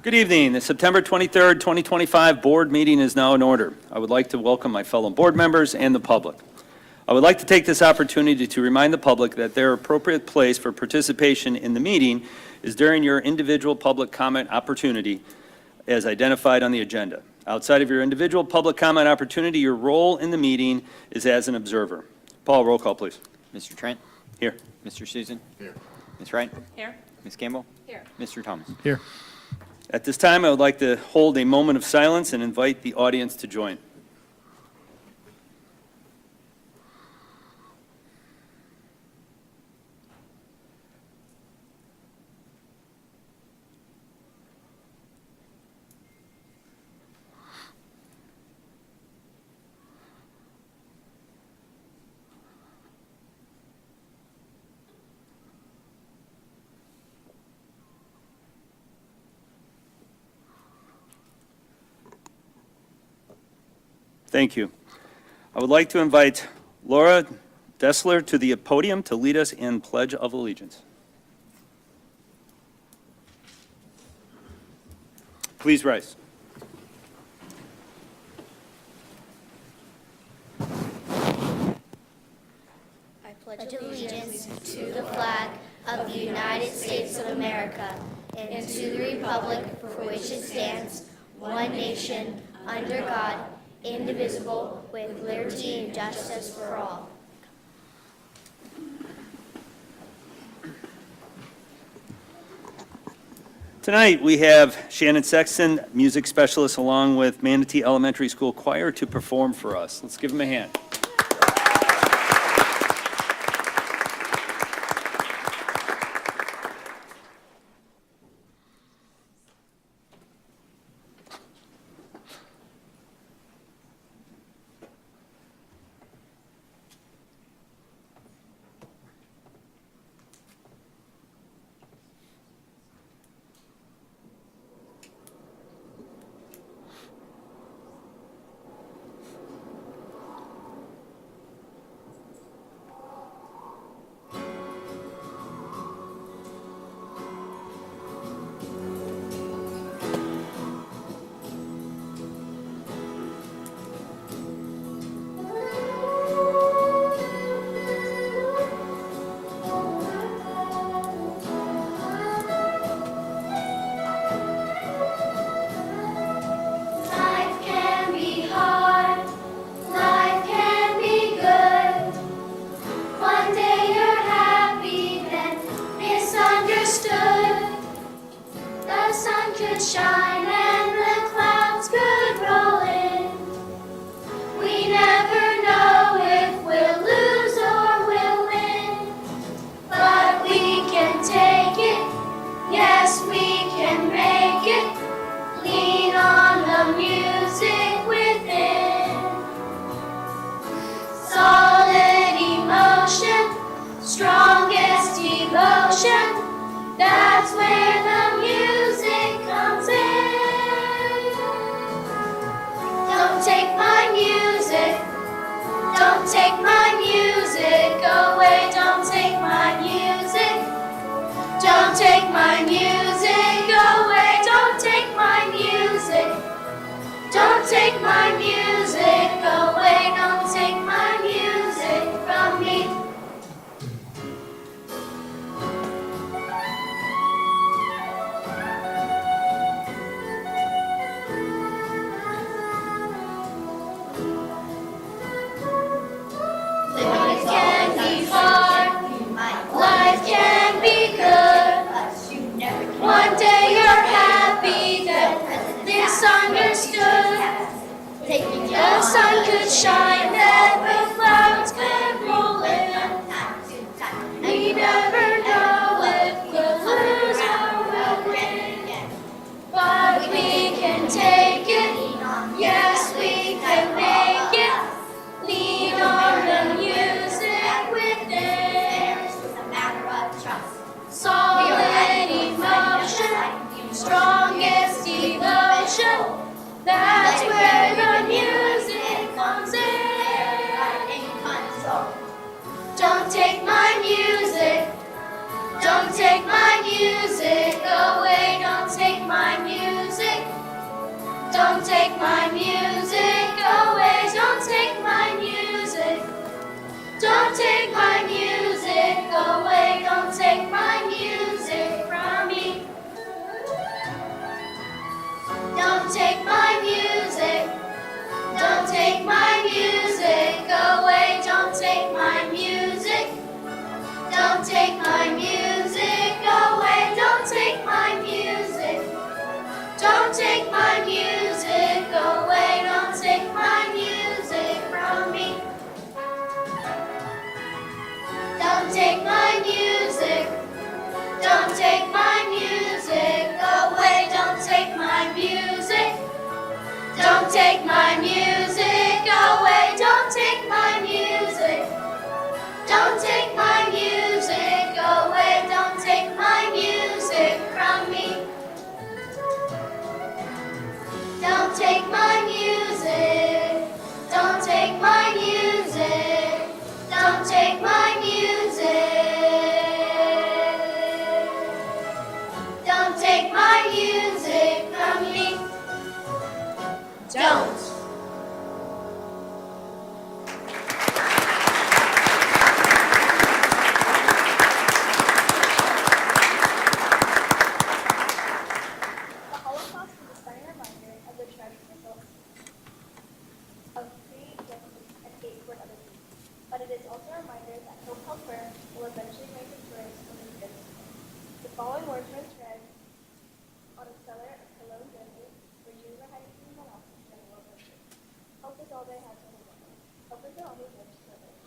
Good evening. The September 23rd, 2025 board meeting is now in order. I would like to welcome my fellow board members and the public. I would like to take this opportunity to remind the public that their appropriate place for participation in the meeting is during your individual public comment opportunity as identified on the agenda. Outside of your individual public comment opportunity, your role in the meeting is as an observer. Paul, roll call, please. Mr. Trent? Here. Mr. Susan? Here. Ms. Wright? Here. Ms. Campbell? Here. Mr. Thomas? Here. At this time, I would like to hold a moment of silence and invite the audience to join. Thank you. I would like to invite Laura Dessler to the podium to lead us in Pledge of Allegiance. Please rise. I pledge allegiance to the flag of the United States of America and to the republic for which it stands, one nation, under God, indivisible, with liberty and justice for all. Tonight, we have Shannon Sexton, music specialist, along with Manatee Elementary School Choir to perform for us. Let's give them a hand. Life can be hard, life can be good. One day you're happy, then misunderstood. The sun could shine and the clouds could roll in. We never know if we'll lose or we'll win. But we can take it, yes we can make it. Lean on the music within. Solid emotion, strongest devotion. That's where the music comes in. Don't take my music. Don't take my music away. Don't take my music. Don't take my music away. Don't take my music. Don't take my music away. Don't take my music from me. Life can be hard. Life can be good. One day you're happy, then misunderstood. The sun could shine, then the clouds could roll in. We never know if we'll lose or we'll win. But we can take it, yes we can make it. Lean on the music within. Solid emotion, strongest devotion. That's where the music comes in. my music away. Don't take my music. Don't take my music away. Don't take my music. Don't take my music away. Don't take my music from me. Don't take my music. Don't take my music away. Don't take my music. Don't take my music away. Don't take my music. Don't take my music away. Don't take my music from me. Don't take my music. Don't take my music. Don't take my music. Don't take my music from me. Don't. The Holocaust is a stunning reminder of the tragic results of pre-existence and hate toward other people. But it is also a reminder that hope held firm will eventually make its way from the goods. The following words were inscribed on a cellar of Cologne, Germany, where Jews were hiding from the Nazis during World War II. Hope is all they have to live on. Hope is the only wish to live.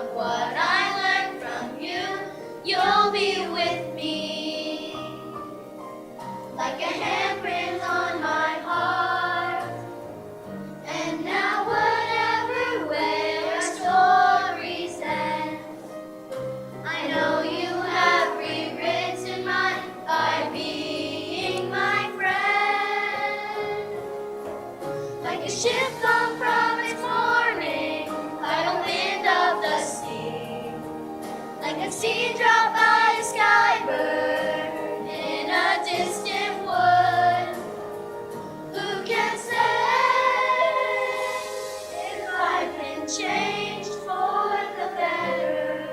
of what I learned from you. You'll be with me, like a handprint on my heart. And now whatever way our stories end, I know you have rewritten mine by being my friend. Like a ship gone from its morning by the wind of the sea, like a seed dropped by a skybird in a distant wood. Who can say if I've been changed for the better?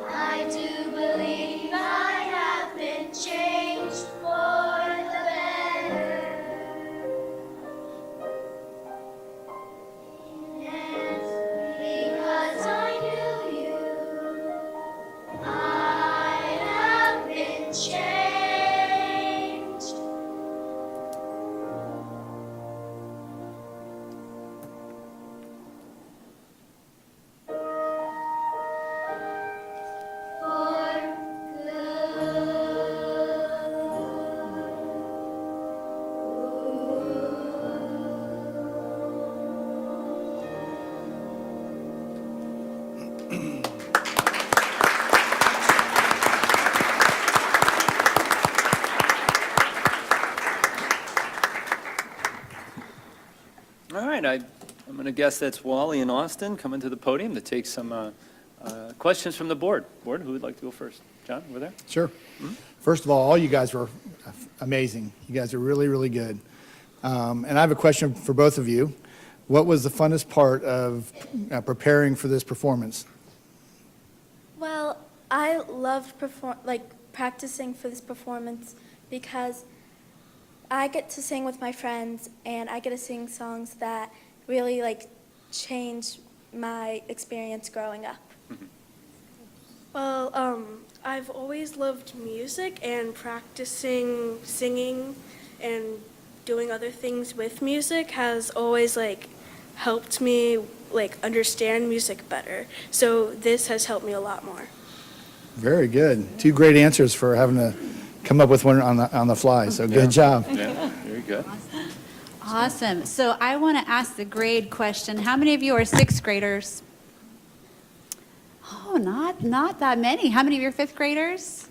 I do believe I have been changed for the better. And because I knew you, I have been changed. For All right, I'm going to guess that's Wally and Austin coming to the podium to take some questions from the board. Board, who would like to go first? John, over there? Sure. First of all you guys were amazing. You guys are really, really good. And I have a question for both of you. What was the funnest part of preparing for this performance? Well, I loved practicing for this performance because I get to sing with my friends and I get to sing songs that really change my experience growing up. Well, I've always loved music, and practicing singing and doing other things with music has always helped me understand music better. So this has helped me a lot more. Very good. Two great answers for having to come up with one on the fly. So good job. Yeah, very good. Awesome. So I want to ask the grade question. How many of you are sixth graders? Oh, not that many. How many of you are fifth graders?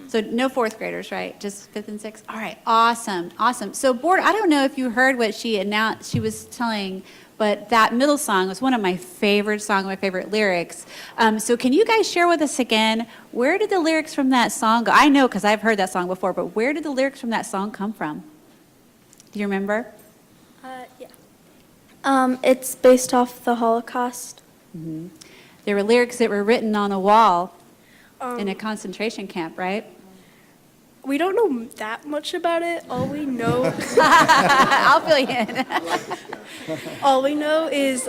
So no fourth graders, right? Just fifth and sixth? All right. Awesome. Awesome. So board, I don't know if you heard what she announced, she was telling, but that middle song was one of my favorite songs, my favorite lyrics. So can you guys share with us again, where did the lyrics from that song go? I know because I've heard that song before, but where did the lyrics from that song come from? Do you remember? Yeah. It's based off the Holocaust. There were lyrics that were written on a wall in a concentration camp, right? We don't know that much about it. All we know, I'll fill you in. all we know is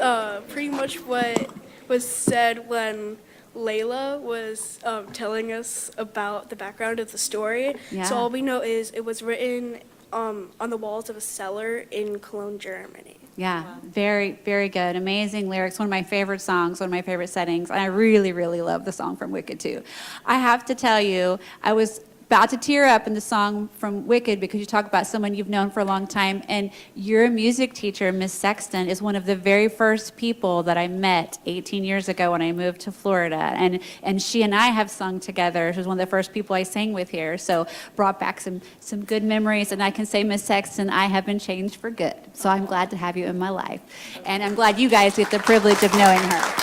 pretty much what was said when Layla was telling us about the background of the story. Yeah. So all we know is it was written on the walls of a cellar in Cologne, Germany. Yeah, very, very good. Amazing lyrics. One of my favorite songs, one of my favorite settings. And I really, really love the song from Wicked too. I have to tell you, I was about to tear up in the song from Wicked because you talk about someone you've known for a long time, and your music teacher, Miss Sexton, is one of the very first people that I met 18 years ago when I moved to Florida, and she and I have sung together. She was one of the first people I sang with here, so brought back some good memories, and I can say, Miss Sexton, I have been changed for good, so I'm glad to have you in my life, and I'm glad you guys get the privilege of knowing her.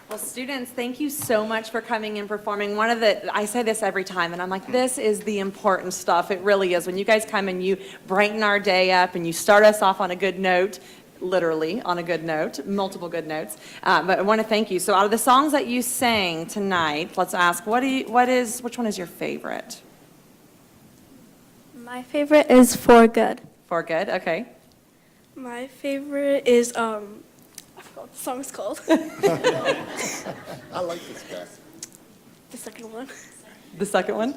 Well, students, thank you so much for coming and performing. I say this every time, and I'm like, this is the important stuff. It really is. When you guys come and you brighten our day up and you start us off on a good note, literally on a good note, multiple good notes. But I want to thank you. So out of the songs that you sang tonight, let's ask, which one is your favorite? My favorite is For Good. For Good, okay. My favorite is I forgot what the song's called. I like this guy. The second one. The second one?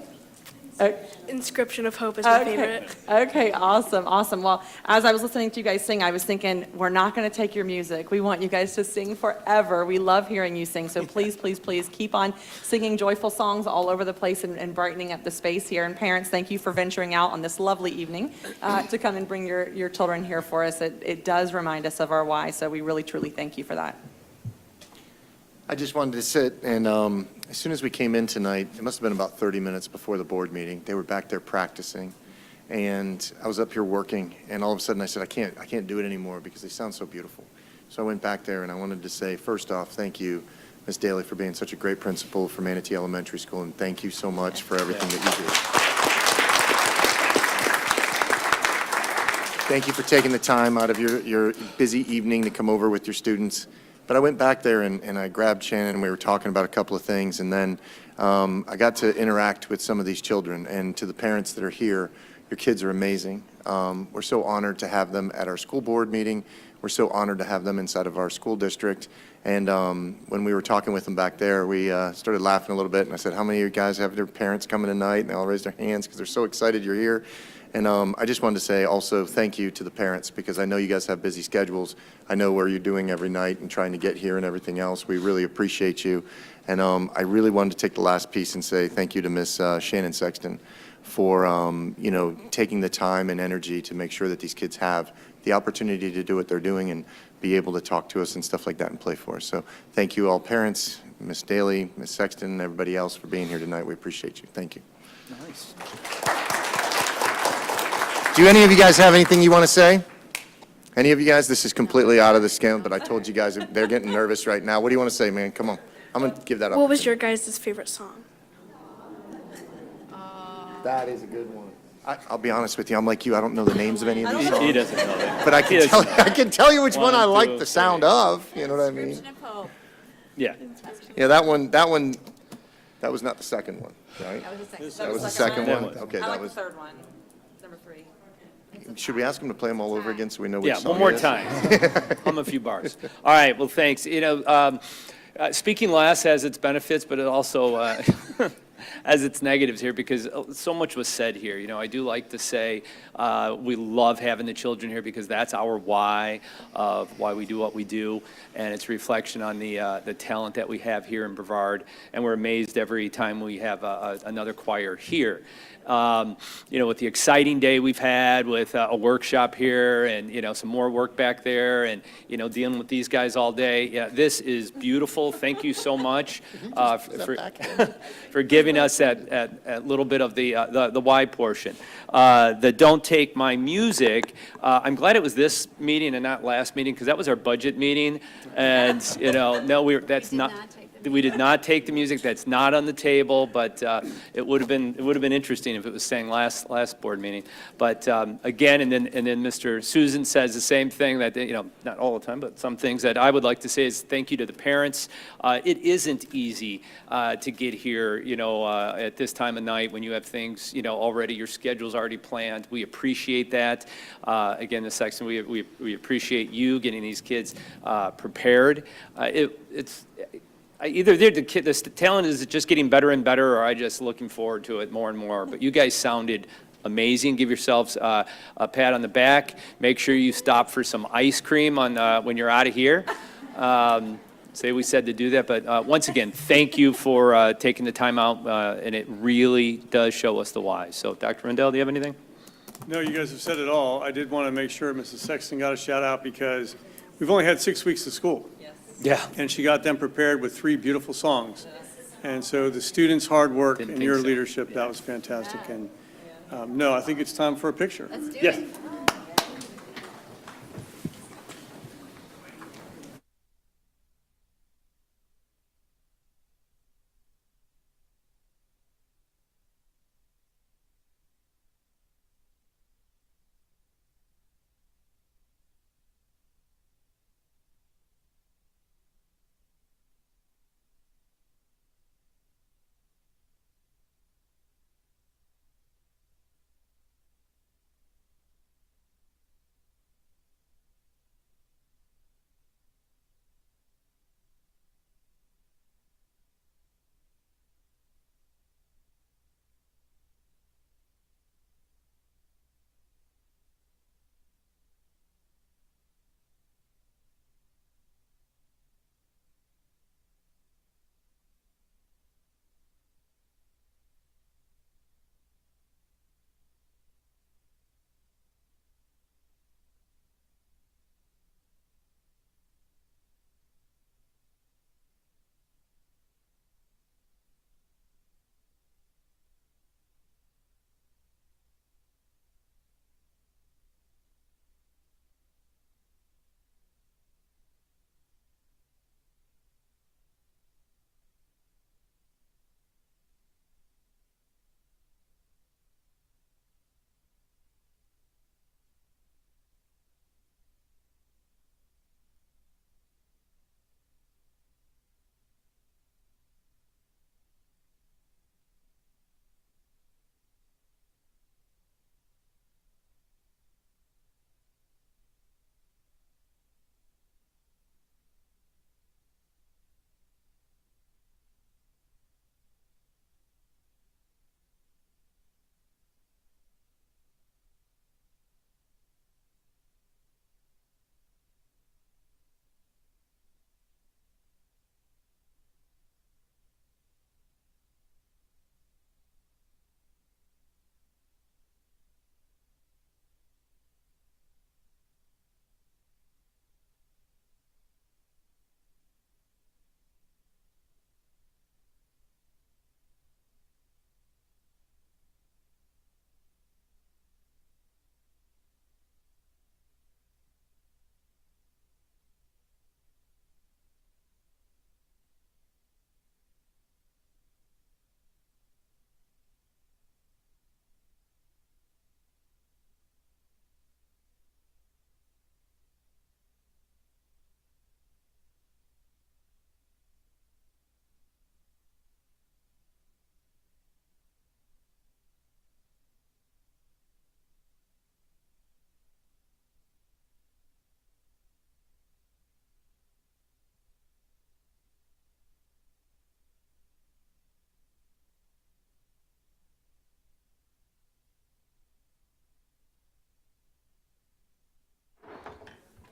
Inscription of Hope is my Okay. favorite. Okay, awesome, awesome. Well, as I was listening to you guys sing, I was thinking, we're not going to take your music. We want you guys to sing forever. We love hearing you sing, so please, please, please keep on singing joyful songs all over the place and brightening up the space here. And parents, thank you for venturing out on this lovely evening to come and bring your children here for us. It does remind us of our why, so we really, truly thank you for that. I just wanted to sit, and as soon as we came in tonight, it must have been about 30 minutes before the board meeting, they were back there practicing, and I was up here working, and all of a sudden I said, I can't do it anymore because they sound so beautiful. So I went back there, and I wanted to say, first off, thank you, Ms. Daly, for being such a great principal for Manatee Elementary School, and thank you so much for everything that you do. Thank you for taking the time out of your busy evening to come over with your students. But I went back there and I grabbed Shannon and we were talking about a couple of things, and then I got to interact with some of these children. And to the parents that are here, your kids are amazing. We're so honored to have them at our school board meeting. We're so honored to have them inside of our school district. And when we were talking with them back there, we started laughing a little bit, and I said, how many of you guys have their parents coming tonight? And they all raised their hands because they're so excited you're here. And I just wanted to say also thank you to the parents, because I know you guys have busy schedules. I know where you're doing every night and trying to get here and everything else. We really appreciate you. And I really wanted to take the last piece and say thank you to Miss Shannon Sexton for taking the time and energy to make sure that these kids have the opportunity to do what they're doing and be able to talk to us and stuff like that and play for us. So thank you all parents, Miss Daly, Miss Sexton, and everybody else for being here tonight. We appreciate you. Thank you. Nice. Do any of you guys have anything you want to say? Any of you guys? This is completely out of the scale, but I told you guys they're getting nervous right now. What do you want to say, man? Come on. I'm going to give that up. What was your guys' favorite song? That is a good one. I'll be honest with you. I'm like you. I don't know the names of any of these He songs, doesn't know that. but I can tell you which one I One, like two, the sound three. of. You know what I mean? Yeah. Yeah, that one. That was not the second one, right? That was the second, That was the second one. one. Okay, I that like the was. third one, number 3. Should we ask them to play them all over again so we know which Yeah, song one more it is? time. Hum a few bars. All right, well, thanks. Speaking less has its benefits, but it also has its negatives here, because so much was said here. I do like to say we love having the children here because that's our why of why we do what we do, and it's a reflection on the talent that we have here in Brevard, and we're amazed every time we have another choir here. With the exciting day we've had with a workshop here and, some more work back there and, dealing with these guys all day. Yeah, this is beautiful. Thank you so much for giving us that little bit of the why portion. The don't take my music, I'm glad it was this meeting and not last meeting, because that was our budget meeting. And, no, we did not take the music. That's not on the table, but it would have been interesting if it was sang last board meeting. But again, and then Mr. Susan says the same thing, that not all the time, but some things that I would like to say is thank you to the parents. It isn't easy to get here, at this time of night when you have things, already your schedule's already planned. We appreciate that. Again, the section we appreciate you getting these kids prepared. Either the talent is just getting better and better, or I just looking forward to it more and more. But you guys sounded amazing. Give yourselves a pat on the back. Make sure you stop for some ice cream when you're out of here. Say we said to do that. But once again, thank you for taking the time out, and it really does show us the why. So, Dr. Rendell, do you have anything? No, you guys have said it all. I did want to make sure Mrs. Sexton got a shout out because we've only had 6 weeks of school. Yeah. And she got them prepared with 3 beautiful songs. And so the students' hard work Didn't and think your so. leadership, that was fantastic. And no, I think it's time for a picture. Yes.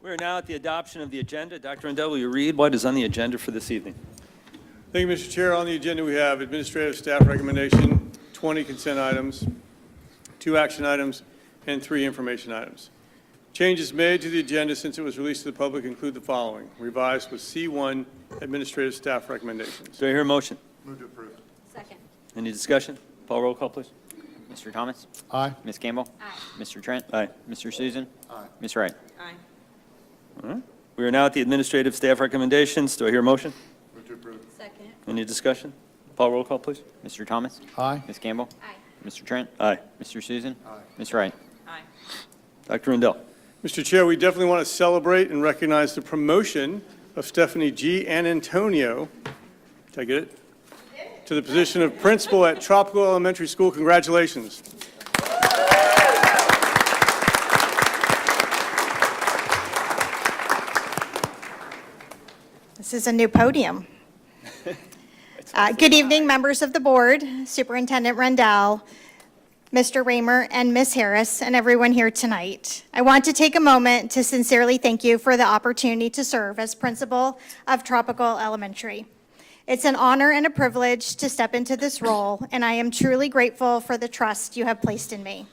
We are now at the adoption of the agenda. Dr. Rendell, will you read what is on the agenda for this evening? Thank you, Mr. Chair. On the agenda, we have administrative staff recommendation, 20 consent items, 2 action items, and 3 information items. Changes made to the agenda since it was released to the public include the following. Revised with C1 administrative staff recommendations. Do I hear a motion? Move to approve. Second. Any discussion? Paul, roll call, please. Mr. Thomas? Aye. Ms. Campbell? Aye. Mr. Trent? Aye. Mr. Susan? Aye. Ms. Wright? Aye. All right. We are now at the administrative staff recommendations. Do I hear a motion? Move to approve. Second. Any discussion? Paul, roll call, please. Mr. Thomas? Aye. Ms. Campbell? Aye. Mr. Trent? Aye. Mr. Susan? Aye. Ms. Wright? Aye. Dr. Rendell. Mr. Chair, we definitely want to celebrate and recognize the promotion of Stephanie G. and Antonio, did I get it? To the position of principal at Tropical Elementary School. Congratulations. This is a new podium. Good evening, members of the board, Superintendent Rendell, Mr. Raymer, and Ms. Harris, and everyone here tonight. I want to take a moment to sincerely thank you for the opportunity to serve as principal of Tropical Elementary. It's an honor and a privilege to step into this role, and I am truly grateful for the trust you have placed in me.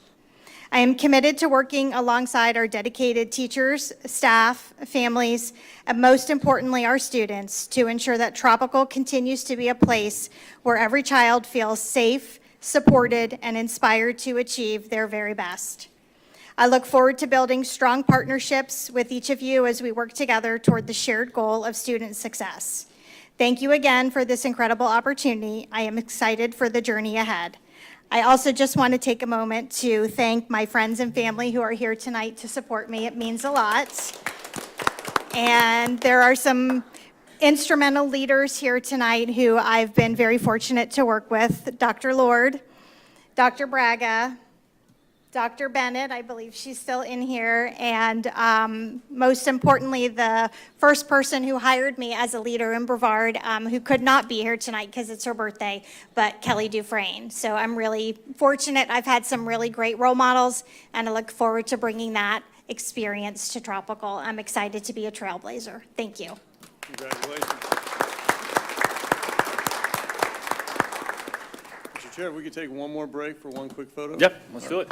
I am committed to working alongside our dedicated teachers, staff, families, and most importantly, our students to ensure that Tropical continues to be a place where every child feels safe, supported, and inspired to achieve their very best. I look forward to building strong partnerships with each of you as we work together toward the shared goal of student success. Thank you again for this incredible opportunity. I am excited for the journey ahead. I also just want to take a moment to thank my friends and family who are here tonight to support me. It means a lot. And there are some instrumental leaders here tonight who I've been very fortunate to work with. Dr. Lord, Dr. Braga, Dr. Bennett, I believe she's still in here, and most importantly, the first person who hired me as a leader in Brevard, who could not be here tonight because it's her birthday, but Kelly Dufresne. So I'm really fortunate. I've had some really great role models, and I look forward to bringing that experience to Tropical. I'm excited to be a trailblazer. Thank you. Congratulations. Mr. Chair, if we could take one more break for one quick photo? Yep, let's do it.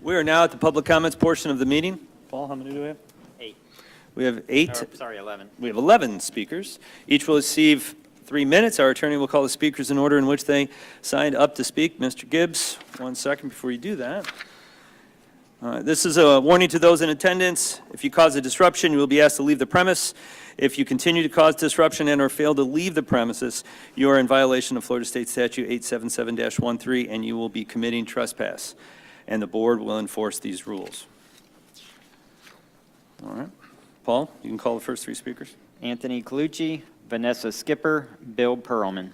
We are now at the public comments portion of the meeting. Paul, how many do we have? 8. We have 8. Or, sorry, 11. We have 11 speakers. Each will receive 3 minutes. Our attorney will call the speakers in order in which they signed up to speak. Mr. Gibbs, 1 second before you do that. This is a warning to those in attendance. If you cause a disruption, you will be asked to leave the premise. If you continue to cause disruption and or fail to leave the premises, you are in violation of Florida State Statute 877-13, and you will be committing trespass. And the board will enforce these rules. All right. Paul, you can call the first 3 speakers. Anthony Colucci, Vanessa Skipper, Bill Perlman.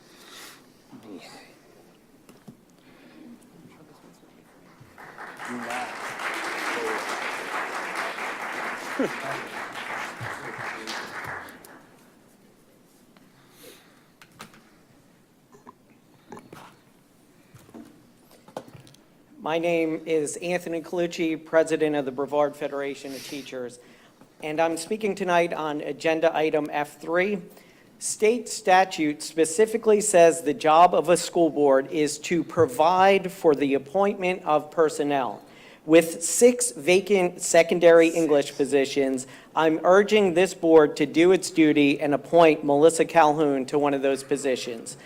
My name is Anthony Colucci, President of the Brevard Federation of Teachers, and I'm speaking tonight on Agenda Item F3. State statute specifically says the job of a school board is to provide for the appointment of personnel. With 6 vacant secondary English positions, I'm urging this board to do its duty and appoint Melissa Calhoun to one of those positions.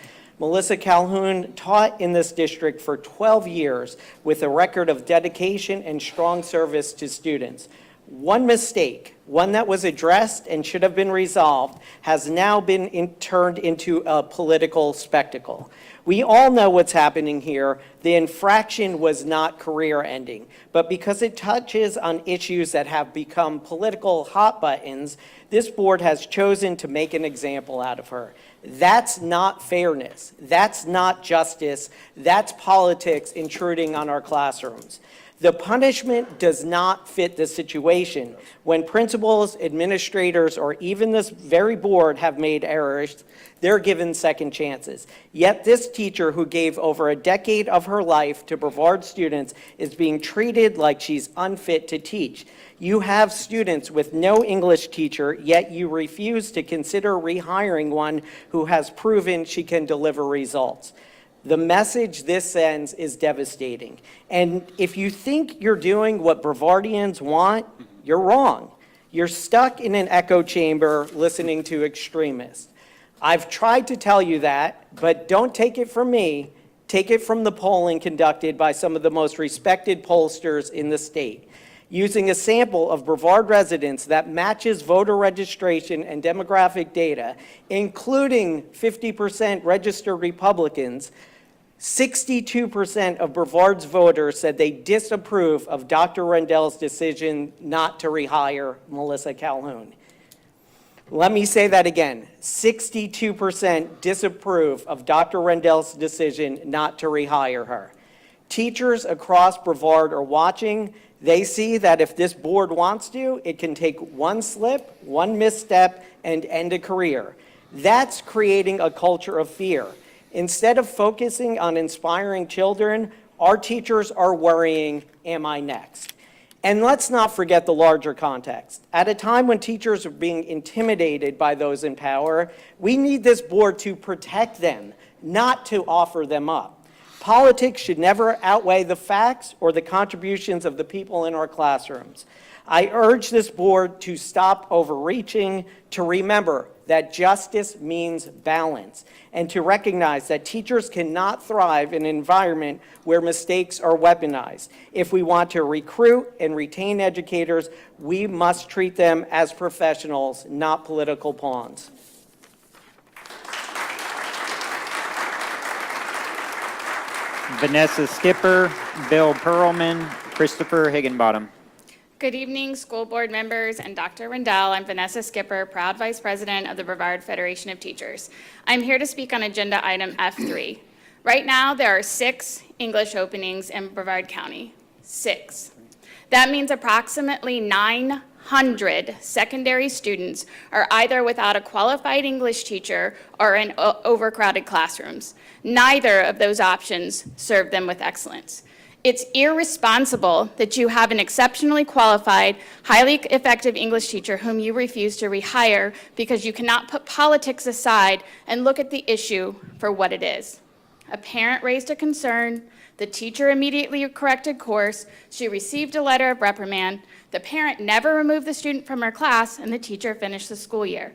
Melissa Calhoun taught in this district for 12 years with a record of dedication and strong service to students. One mistake, one that was addressed and should have been resolved, has now been turned into a political spectacle. We all know what's happening here. The infraction was not career-ending, but because it touches on issues that have become political hot buttons, this board has chosen to make an example out of her. That's not fairness. That's not justice. That's politics intruding on our classrooms. The punishment does not fit the situation. When principals, administrators, or even this very board have made errors, they're given second chances. Yet this teacher who gave over a decade of her life to Brevard students is being treated like she's unfit to teach. You have students with no English teacher, yet you refuse to consider rehiring one who has proven she can deliver results. The message this sends is devastating. And if you think you're doing what Brevardians want, you're wrong. You're stuck in an echo chamber listening to extremists. I've tried to tell you that, but don't take it from me. Take it from the polling conducted by some of the most respected pollsters in the state. Using a sample of Brevard residents that matches voter registration and demographic data, including 50% registered Republicans, 62% of Brevard's voters said they disapprove of Dr. Rendell's decision not to rehire Melissa Calhoun. Let me say that again. 62% disapprove of Dr. Rendell's decision not to rehire her. Teachers across Brevard are watching. They see that if this board wants to, it can take one slip, one misstep, and end a career. That's creating a culture of fear. Instead of focusing on inspiring children, our teachers are worrying, am I next? And let's not forget the larger context. At a time when teachers are being intimidated by those in power, we need this board to protect them, not to offer them up. Politics should never outweigh the facts or the contributions of the people in our classrooms. I urge this board to stop overreaching, to remember that justice means balance, and to recognize that teachers cannot thrive in an environment where mistakes are weaponized. If we want to recruit and retain educators, we must treat them as professionals, not political pawns. Vanessa Skipper, Bill Pearlman, Christopher Higginbottom. Good evening, school board members and Dr. Rendell. I'm Vanessa Skipper, proud Vice President of the Brevard Federation of Teachers. I'm here to speak on Agenda Item F3. Right now, there are 6 English openings in Brevard County. 6. That means approximately 900 secondary students are either without a qualified English teacher or in overcrowded classrooms. Neither of those options serve them with excellence. It's irresponsible that you have an exceptionally qualified, highly effective English teacher whom you refuse to rehire because you cannot put politics aside and look at the issue for what it is. A parent raised a concern, the teacher immediately corrected course, she received a letter of reprimand, the parent never removed the student from her class, and the teacher finished the school year.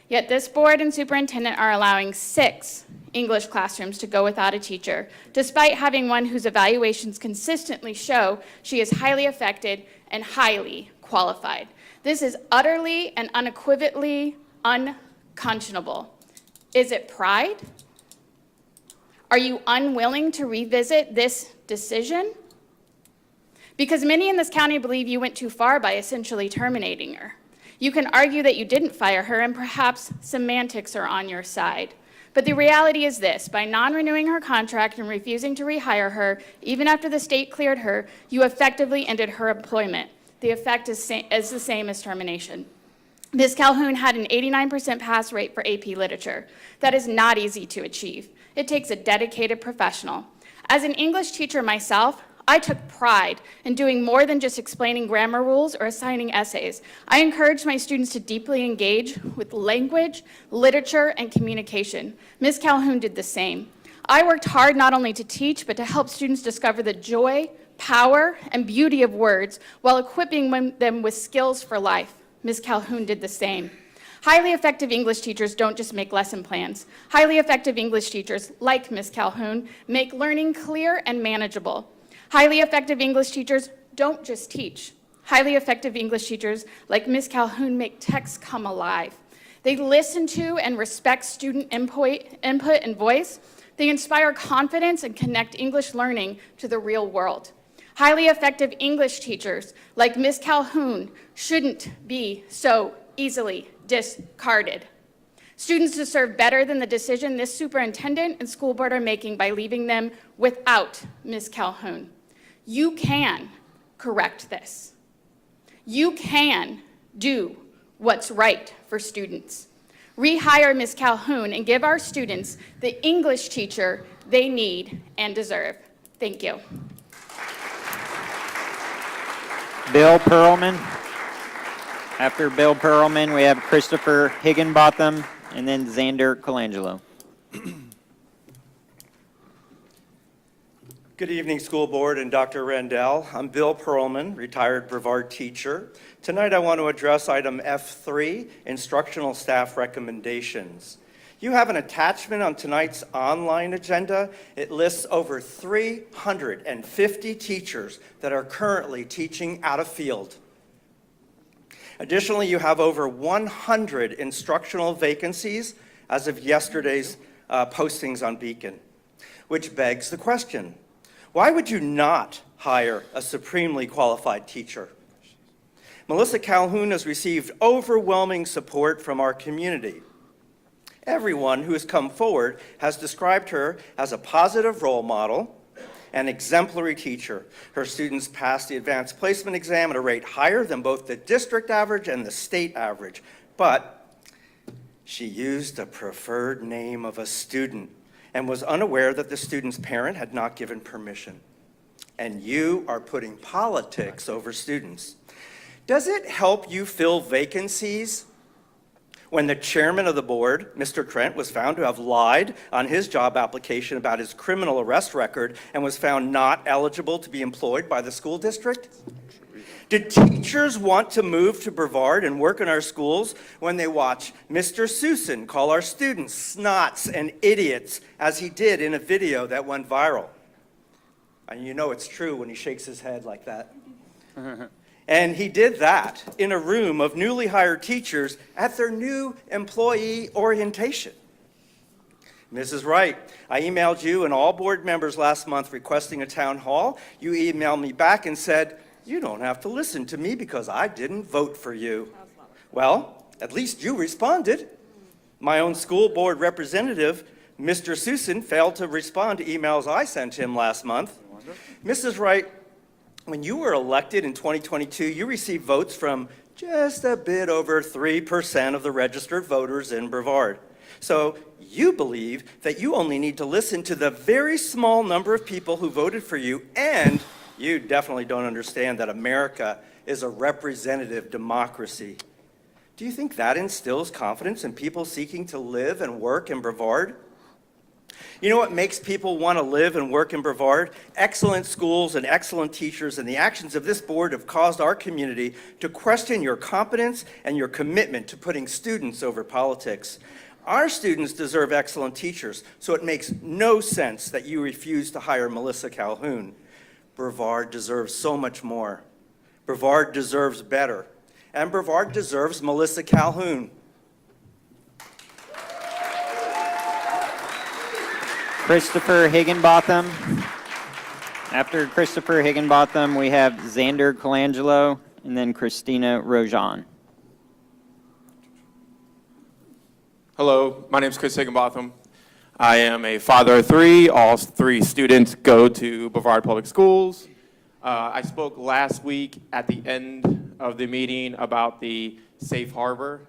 Yet this board and superintendent are allowing 6 English classrooms to go without a teacher, despite having one whose evaluations consistently show she is highly effective and highly qualified. This is utterly and unequivocally unconscionable. Is it pride? Are you unwilling to revisit this decision? Because many in this county believe you went too far by essentially terminating her. You can argue that you didn't fire her and perhaps semantics are on your side. But the reality is this: by non-renewing her contract and refusing to rehire her, even after the state cleared her, you effectively ended her employment. The effect is the same as termination. Ms. Calhoun had an 89% pass rate for AP Literature. That is not easy to achieve. It takes a dedicated professional. As an English teacher myself, I took pride in doing more than just explaining grammar rules or assigning essays. I encouraged my students to deeply engage with language, literature, and communication. Ms. Calhoun did the same. I worked hard not only to teach, but to help students discover the joy, power, and beauty of words while equipping them with skills for life. Ms. Calhoun did the same. Highly effective English teachers don't just make lesson plans. Highly effective English teachers, like Ms. Calhoun, make learning clear and manageable. Highly effective English teachers don't just teach. Highly effective English teachers, like Ms. Calhoun, make texts come alive. They listen to and respect student input and voice. They inspire confidence and connect English learning to the real world. Highly effective English teachers, like Ms. Calhoun, shouldn't be so easily discarded. Students deserve better than the decision this superintendent and school board are making by leaving them without Ms. Calhoun. You can correct this. You can do what's right for students. Rehire Ms. Calhoun and give our students the English teacher they need and deserve. Thank you. Bill Pearlman. After Bill Pearlman, we have Christopher Higginbotham, and then Xander Colangelo. Good evening, school board and Dr. Rendell. I'm Bill Pearlman, retired Brevard teacher. Tonight I want to address item F3, instructional staff recommendations. You have an attachment on tonight's online agenda. It lists over 350 teachers that are currently teaching out of field. Additionally, you have over 100 instructional vacancies as of yesterday's postings on Beacon, which begs the question, why would you not hire a supremely qualified teacher? Melissa Calhoun has received overwhelming support from our community. Everyone who has come forward has described her as a positive role model, an exemplary teacher. Her students passed the advanced placement exam at a rate higher than both the district average and the state average. But she used the preferred name of a student and was unaware that the student's parent had not given permission. And you are putting politics over students. Does it help you fill vacancies when the chairman of the board, Mr. Trent, was found to have lied on his job application about his criminal arrest record and was found not eligible to be employed by the school district? Do teachers want to move to Brevard and work in our schools when they watch Mr. Susan call our students snots and idiots, as he did in a video that went viral? And you know it's true when he shakes his head like that. And he did that in a room of newly hired teachers at their new employee orientation. Mrs. Wright, I emailed you and all board members last month requesting a town hall. You emailed me back and said, you don't have to listen to me because I didn't vote for you. Well, at least you responded. My own school board representative, Mr. Susan, failed to respond to emails I sent him last month. Mrs. Wright, when you were elected in 2022, you received votes from just a bit over 3% of the registered voters in Brevard. So you believe that you only need to listen to the very small number of people who voted for you, and you definitely don't understand that America is a representative democracy. Do you think that instills confidence in people seeking to live and work in Brevard? You know what makes people want to live and work in Brevard? Excellent schools and excellent teachers, and the actions of this board have caused our community to question your competence and your commitment to putting students over politics. Our students deserve excellent teachers, so it makes no sense that you refuse to hire Melissa Calhoun. Brevard deserves so much more. Brevard deserves better. And Brevard deserves Melissa Calhoun. Christopher Higginbotham. After Christopher Higginbotham, we have Xander Colangelo, and then Christina Rojan. Hello, my name is Chris Higginbotham. I am a father of three. All three students go to Brevard Public Schools. I spoke last week at the end of the meeting about the safe harbor,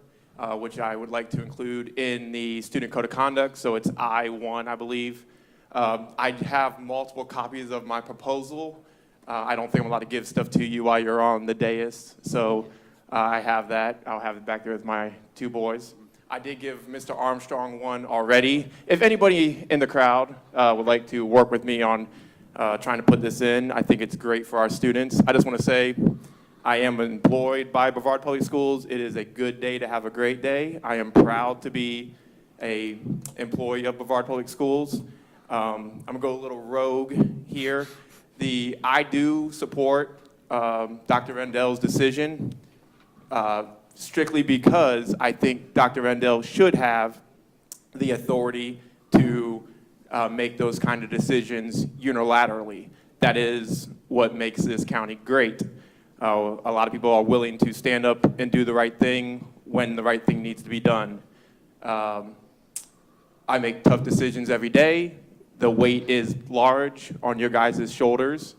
which I would like to include in the student code of conduct. So it's I-1, I believe. I have multiple copies of my proposal I don't think I'm allowed to give stuff to you while you're on the dais, so I have that. I'll have it back there with my 2 boys. I did give Mr. Armstrong one already. If anybody in the crowd would like to work with me on trying to put this in, I think it's great for our students. I just want to say I am employed by Brevard Public Schools. It is a good day to have a great day. I am proud to be an employee of Brevard Public Schools. I'm going to go a little rogue here. I do support Dr. Rendell's decision strictly because I think Dr. Rendell should have the authority to make those kind of decisions unilaterally. That is what makes this county great. A lot of people are willing to stand up and do the right thing when the right thing needs to be done. I make tough decisions every day. The weight is large on your guys' shoulders,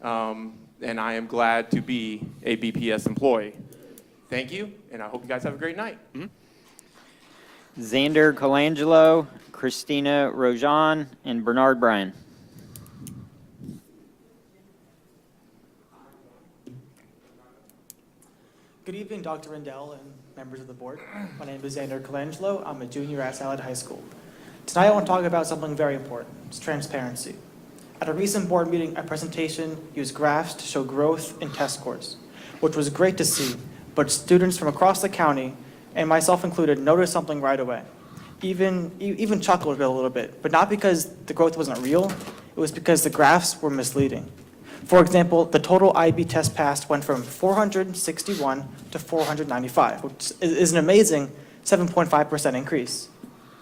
and I am glad to be a BPS employee. Thank you, and I hope you guys have a great night. Xander Colangelo, Christina Rojan, and Bernard Bryan. Good evening, Dr. Rendell and members of the board. My name is Xander Colangelo. I'm a junior at Salad High School. Tonight I want to talk about something very important. It's transparency. At a recent board meeting, a presentation used graphs to show growth in test scores, which was great to see, but students from across the county, and myself included, noticed something right away. Even chuckled a little bit, but not because the growth wasn't real, it was because the graphs were misleading. For example, the total IB test passed went from 461 to 495, which is an amazing 7.5% increase.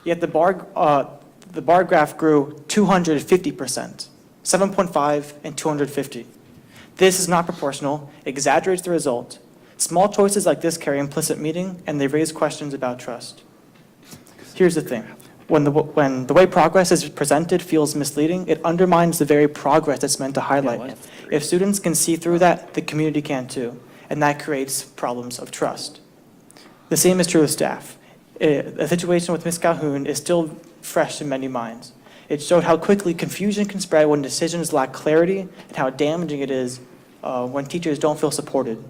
Yet the bar graph grew 250%, 7.5 and 250. This is not proportional, exaggerates the result. Small choices like this carry implicit meaning, and they raise questions about trust. Here's the thing. When the way progress is presented feels misleading, it undermines the very progress it's meant to highlight. If students can see through that, the community can too, and that creates problems of trust. The same is true with staff. The situation with Ms. Calhoun is still fresh in many minds. It showed how quickly confusion can spread when decisions lack clarity and how damaging it is when teachers don't feel supported.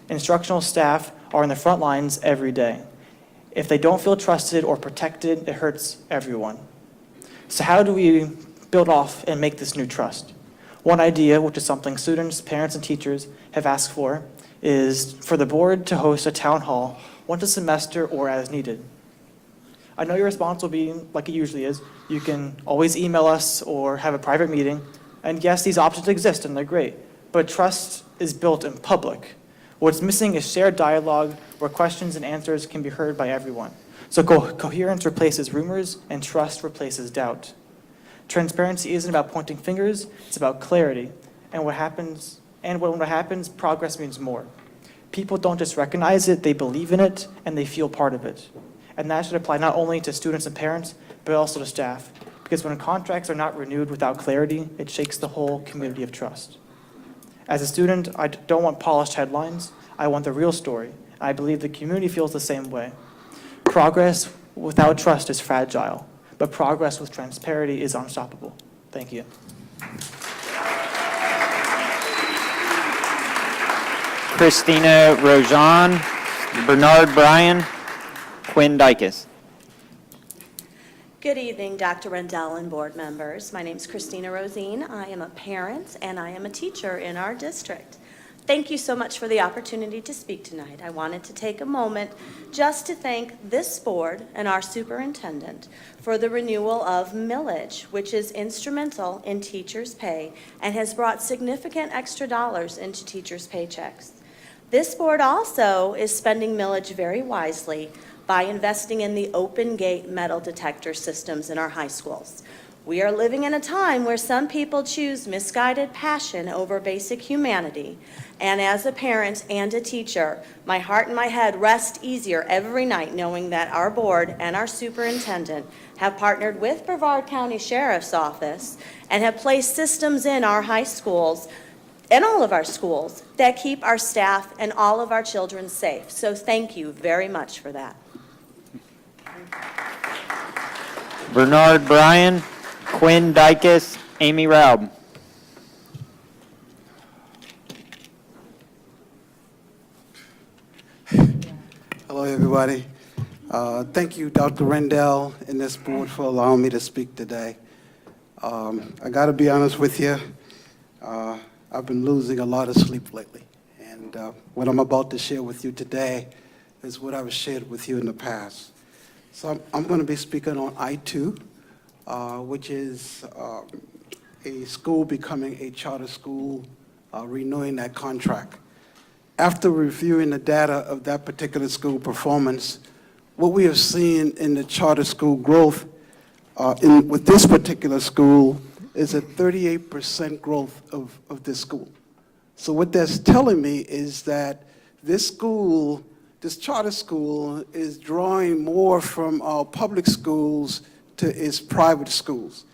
Instructional staff are in the front lines every day. If they don't feel trusted or protected, it hurts everyone. So how do we build off and make this new trust? One idea, which is something students, parents, and teachers have asked for, is for the board to host a town hall once a semester or as needed. I know your response will be like it usually is. You can always email us or have a private meeting. And yes, these options exist and they're great, but trust is built in public. What's missing is shared dialogue where questions and answers can be heard by everyone. So coherence replaces rumors and trust replaces doubt. Transparency isn't about pointing fingers, it's about clarity. And when what happens, progress means more. People don't just recognize it, they believe in it, and they feel part of it. And that should apply not only to students and parents, but also to staff. Because when contracts are not renewed without clarity, it shakes the whole community of trust. As a student, I don't want polished headlines. I want the real story. I believe the community feels the same way. Progress without trust is fragile, but progress with transparency is unstoppable. Thank you. Christina Rojan, Bernard Bryan, Quinn Dykes. Good evening, Dr. Rendell and board members. My name is Christina Rosine. I am a parent and I am a teacher in our district. Thank you so much for the opportunity to speak tonight. I wanted to take a moment just to thank this board and our superintendent for the renewal of millage, which is instrumental in teachers' pay and has brought significant extra dollars into teachers' paychecks. This board also is spending millage very wisely by investing in the open gate metal detector systems in our high schools. We are living in a time where some people choose misguided passion over basic humanity. And as a parent and a teacher, my heart and my head rest easier every night knowing that our board and our superintendent have partnered with Brevard County Sheriff's Office and have placed systems in our high schools and all of our schools that keep our staff and all of our children safe. So thank you very much for that. Bernard Bryan, Quinn Dykes, Amy Raub. Hello, everybody. Thank you, Dr. Rendell and this board for allowing me to speak today. I got to be honest with you. I've been losing a lot of sleep lately. And what I'm about to share with you today is what I've shared with you in the past. So I'm going to be speaking on I-2, which is a school becoming a charter school, renewing that contract. After reviewing the data of that particular school performance, what we have seen in the charter school growth with this particular school is a 38% growth of this school. So what that's telling me is that this school, this charter school, is drawing more from our public schools to its private schools.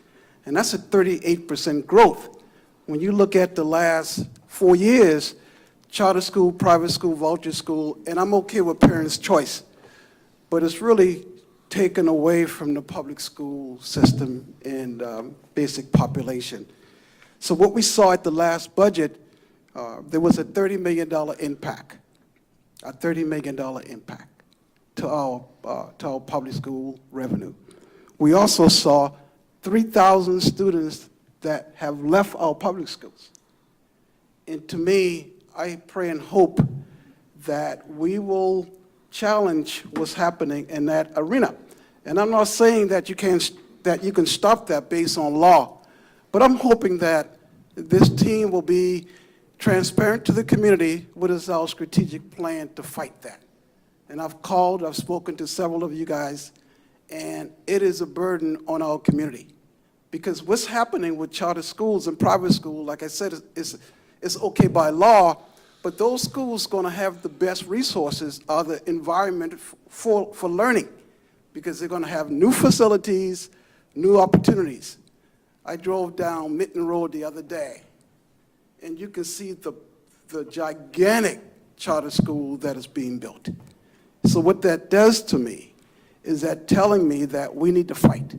And that's a 38% growth. When you look at the last 4 years, charter school, private school, voucher school, and I'm okay with parents' choice, but it's really taken away from the public school system and basic population. So what we saw at the last budget, there was a $30 million impact, to our public school revenue. We also saw 3,000 students that have left our public schools. And to me, I pray and hope that we will challenge what's happening in that arena. And I'm not saying that you can stop that based on law, but I'm hoping that this team will be transparent to the community. What is our strategic plan to fight that? And I've spoken to several of you guys, and it is a burden on our community. Because what's happening with charter schools and private schools, like I said, it's okay by law, but those schools going to have the best resources are the environment for learning, because they're going to have new facilities, new opportunities. I drove down Mitten Road the other day, and you can see the gigantic charter school that is being built. So what that does to me is that telling me that we need to fight.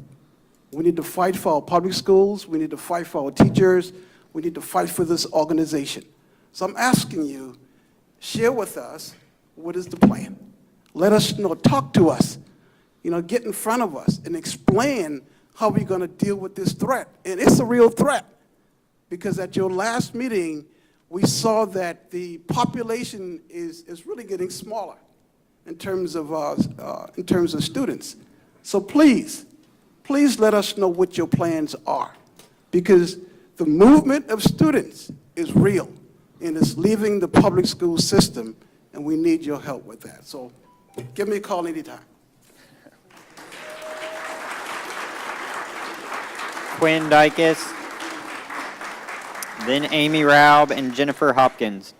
We need to fight for our public schools. We need to fight for our teachers. We need to fight for this organization. So I'm asking you, share with us what is the plan. Let us know, talk to us, get in front of us and explain how we're going to deal with this threat. And it's a real threat, because at your last meeting, we saw that the population is really getting smaller in terms of students. So please let us know what your plans are, because the movement of students is real, and it's leaving the public school system, and we need your help with that. So give me a call anytime. Quinn Dykes, then Amy Raub and Jennifer Hopkins.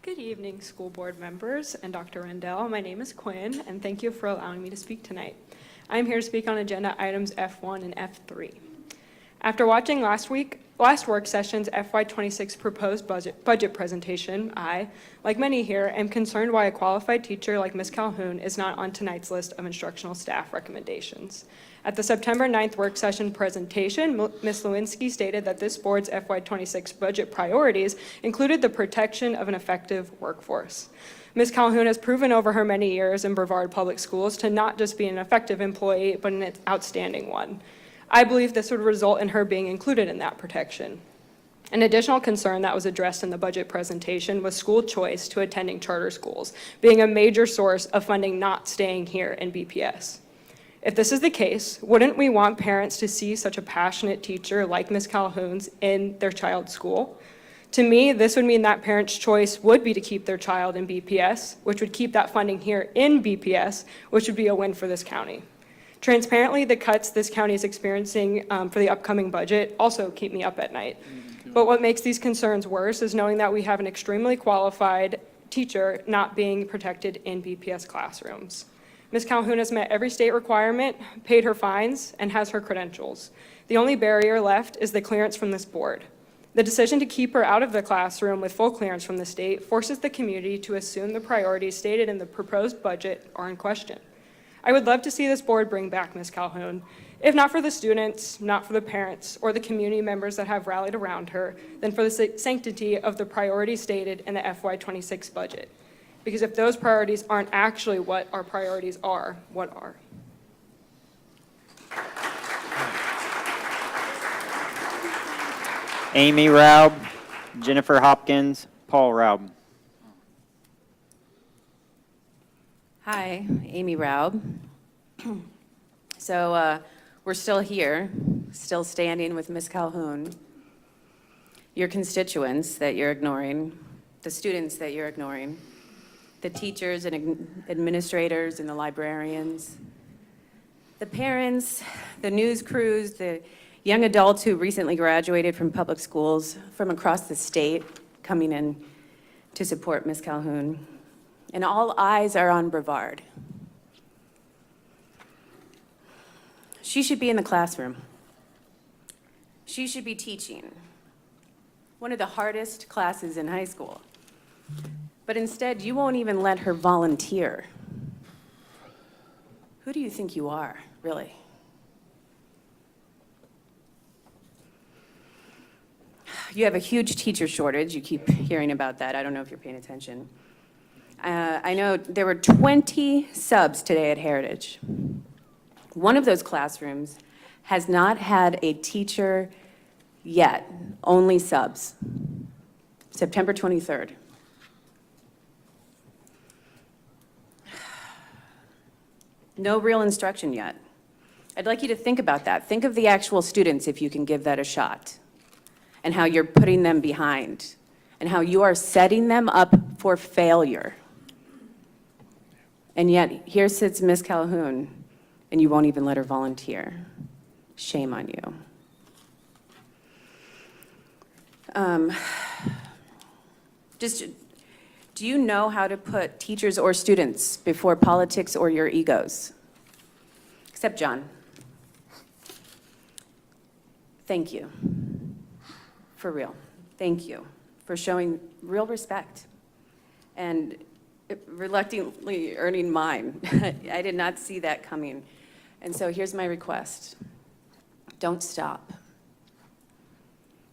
Good evening, school board members and Dr. Rendell. My name is Quinn, and thank you for allowing me to speak tonight. I'm here to speak on agenda items F1 and F3. After watching last work session's FY26 proposed budget presentation, I, like many here, am concerned why a qualified teacher like Ms. Calhoun is not on tonight's list of instructional staff recommendations. At the September 9th work session presentation, Ms. Lewinsky stated that this board's FY26 budget priorities included the protection of an effective workforce. Ms. Calhoun has proven over her many years in Brevard Public Schools to not just be an effective employee, but an outstanding one. I believe this would result in her being included in that protection. An additional concern that was addressed in the budget presentation was school choice to attending charter schools, being a major source of funding not staying here in BPS. If this is the case, wouldn't we want parents to see such a passionate teacher like Ms. Calhoun's in their child's school? To me, this would mean that parents' choice would be to keep their child in BPS, which would keep that funding here in BPS, which would be a win for this county. Transparently, the cuts this county is experiencing for the upcoming budget also keep me up at night. But what makes these concerns worse is knowing that we have an extremely qualified teacher not being protected in BPS classrooms. Ms. Calhoun has met every state requirement, paid her fines, and has her credentials. The only barrier left is the clearance from this board. The decision to keep her out of the classroom with full clearance from the state forces the community to assume the priorities stated in the proposed budget are in question. I would love to see this board bring back Ms. Calhoun. If not for the students, not for the parents, or the community members that have rallied around her, then for the sanctity of the priorities stated in the FY26 budget. Because if those priorities aren't actually what our priorities are, what are? Amy Raub, Jennifer Hopkins, Paul Raub. Hi, Amy Raub. So we're still here, still standing with Ms. Calhoun. Your constituents that you're ignoring, the students that you're ignoring, the teachers and administrators and the librarians, the parents, the news crews, the young adults who recently graduated from public schools from across the state coming in to support Ms. Calhoun. And all eyes are on Brevard. She should be in the classroom. She should be teaching one of the hardest classes in high school. But instead, you won't even let her volunteer. Who do you think you are, really? You have a huge teacher shortage. You keep hearing about that. I don't know if you're paying attention. I know there were 20 subs today at Heritage. One of those classrooms has not had a teacher yet, only subs. September 23rd. No real instruction yet. I'd like you to think about that. Think of the actual students if you can give that a shot, and how you're putting them behind, and how you are setting them up for failure. And yet, here sits Ms. Calhoun, and you won't even let her volunteer. Shame on you. Do you know how to put teachers or students before politics or your egos? Except John. Thank you. For real. Thank you for showing real respect and reluctantly earning mine. I did not see that coming. And so here's my request. Don't stop.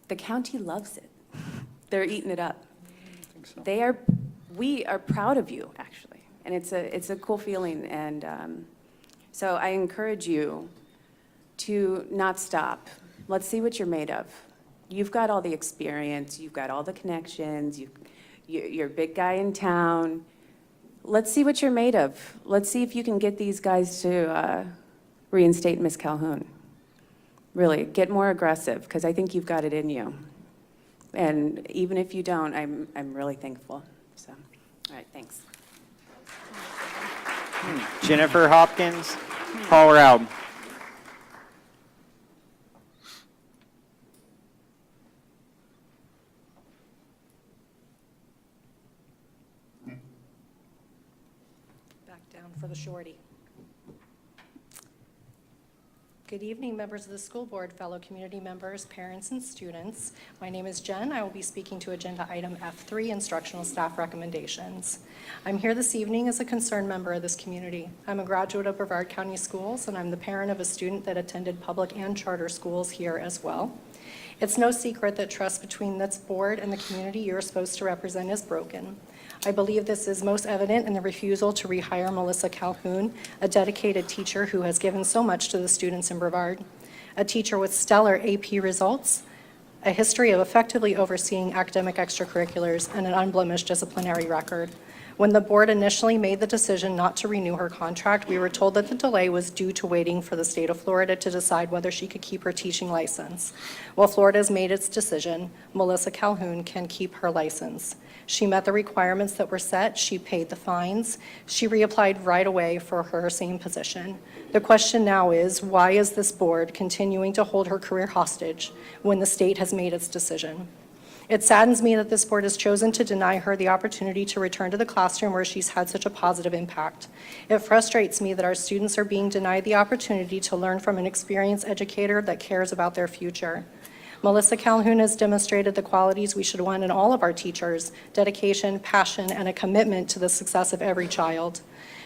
The county loves it. They're eating it up. We are proud of you, actually. And it's a cool feeling. And so I encourage you to not stop. Let's see what you're made of. You've got all the experience. You've got all the connections. You're a big guy in town. Let's see what you're made of. Let's see if you can get these guys to reinstate Ms. Calhoun. Really, get more aggressive, because I think you've got it in you. And even if you don't, I'm really thankful. So, all right, thanks. Jennifer Hopkins, Paul Raub. Back down for the shorty. Good evening, members of the school board, fellow community members, parents, and students. My name is Jen. I will be speaking to agenda item F3, instructional staff recommendations. I'm here this evening as a concerned member of this community. I'm a graduate of Brevard County Schools, and I'm the parent of a student that attended public and charter schools here as well. It's no secret that trust between this board and the community you're supposed to represent is broken. I believe this is most evident in the refusal to rehire Melissa Calhoun, a dedicated teacher who has given so much to the students in Brevard. A teacher with stellar AP results, a history of effectively overseeing academic extracurriculars, and an unblemished disciplinary record. When the board initially made the decision not to renew her contract, we were told that the delay was due to waiting for the state of Florida to decide whether she could keep her teaching license. While Florida has made its decision, Melissa Calhoun can keep her license. She met the requirements that were set. She paid the fines. She reapplied right away for her same position. The question now is, why is this board continuing to hold her career hostage when the state has made its decision? It saddens me that this board has chosen to deny her the opportunity to return to the classroom where she's had such a positive impact. It frustrates me that our students are being denied the opportunity to learn from an experienced educator that cares about their future. Melissa Calhoun has demonstrated the qualities we should want in all of our teachers: dedication, passion, and a commitment to the success of every child.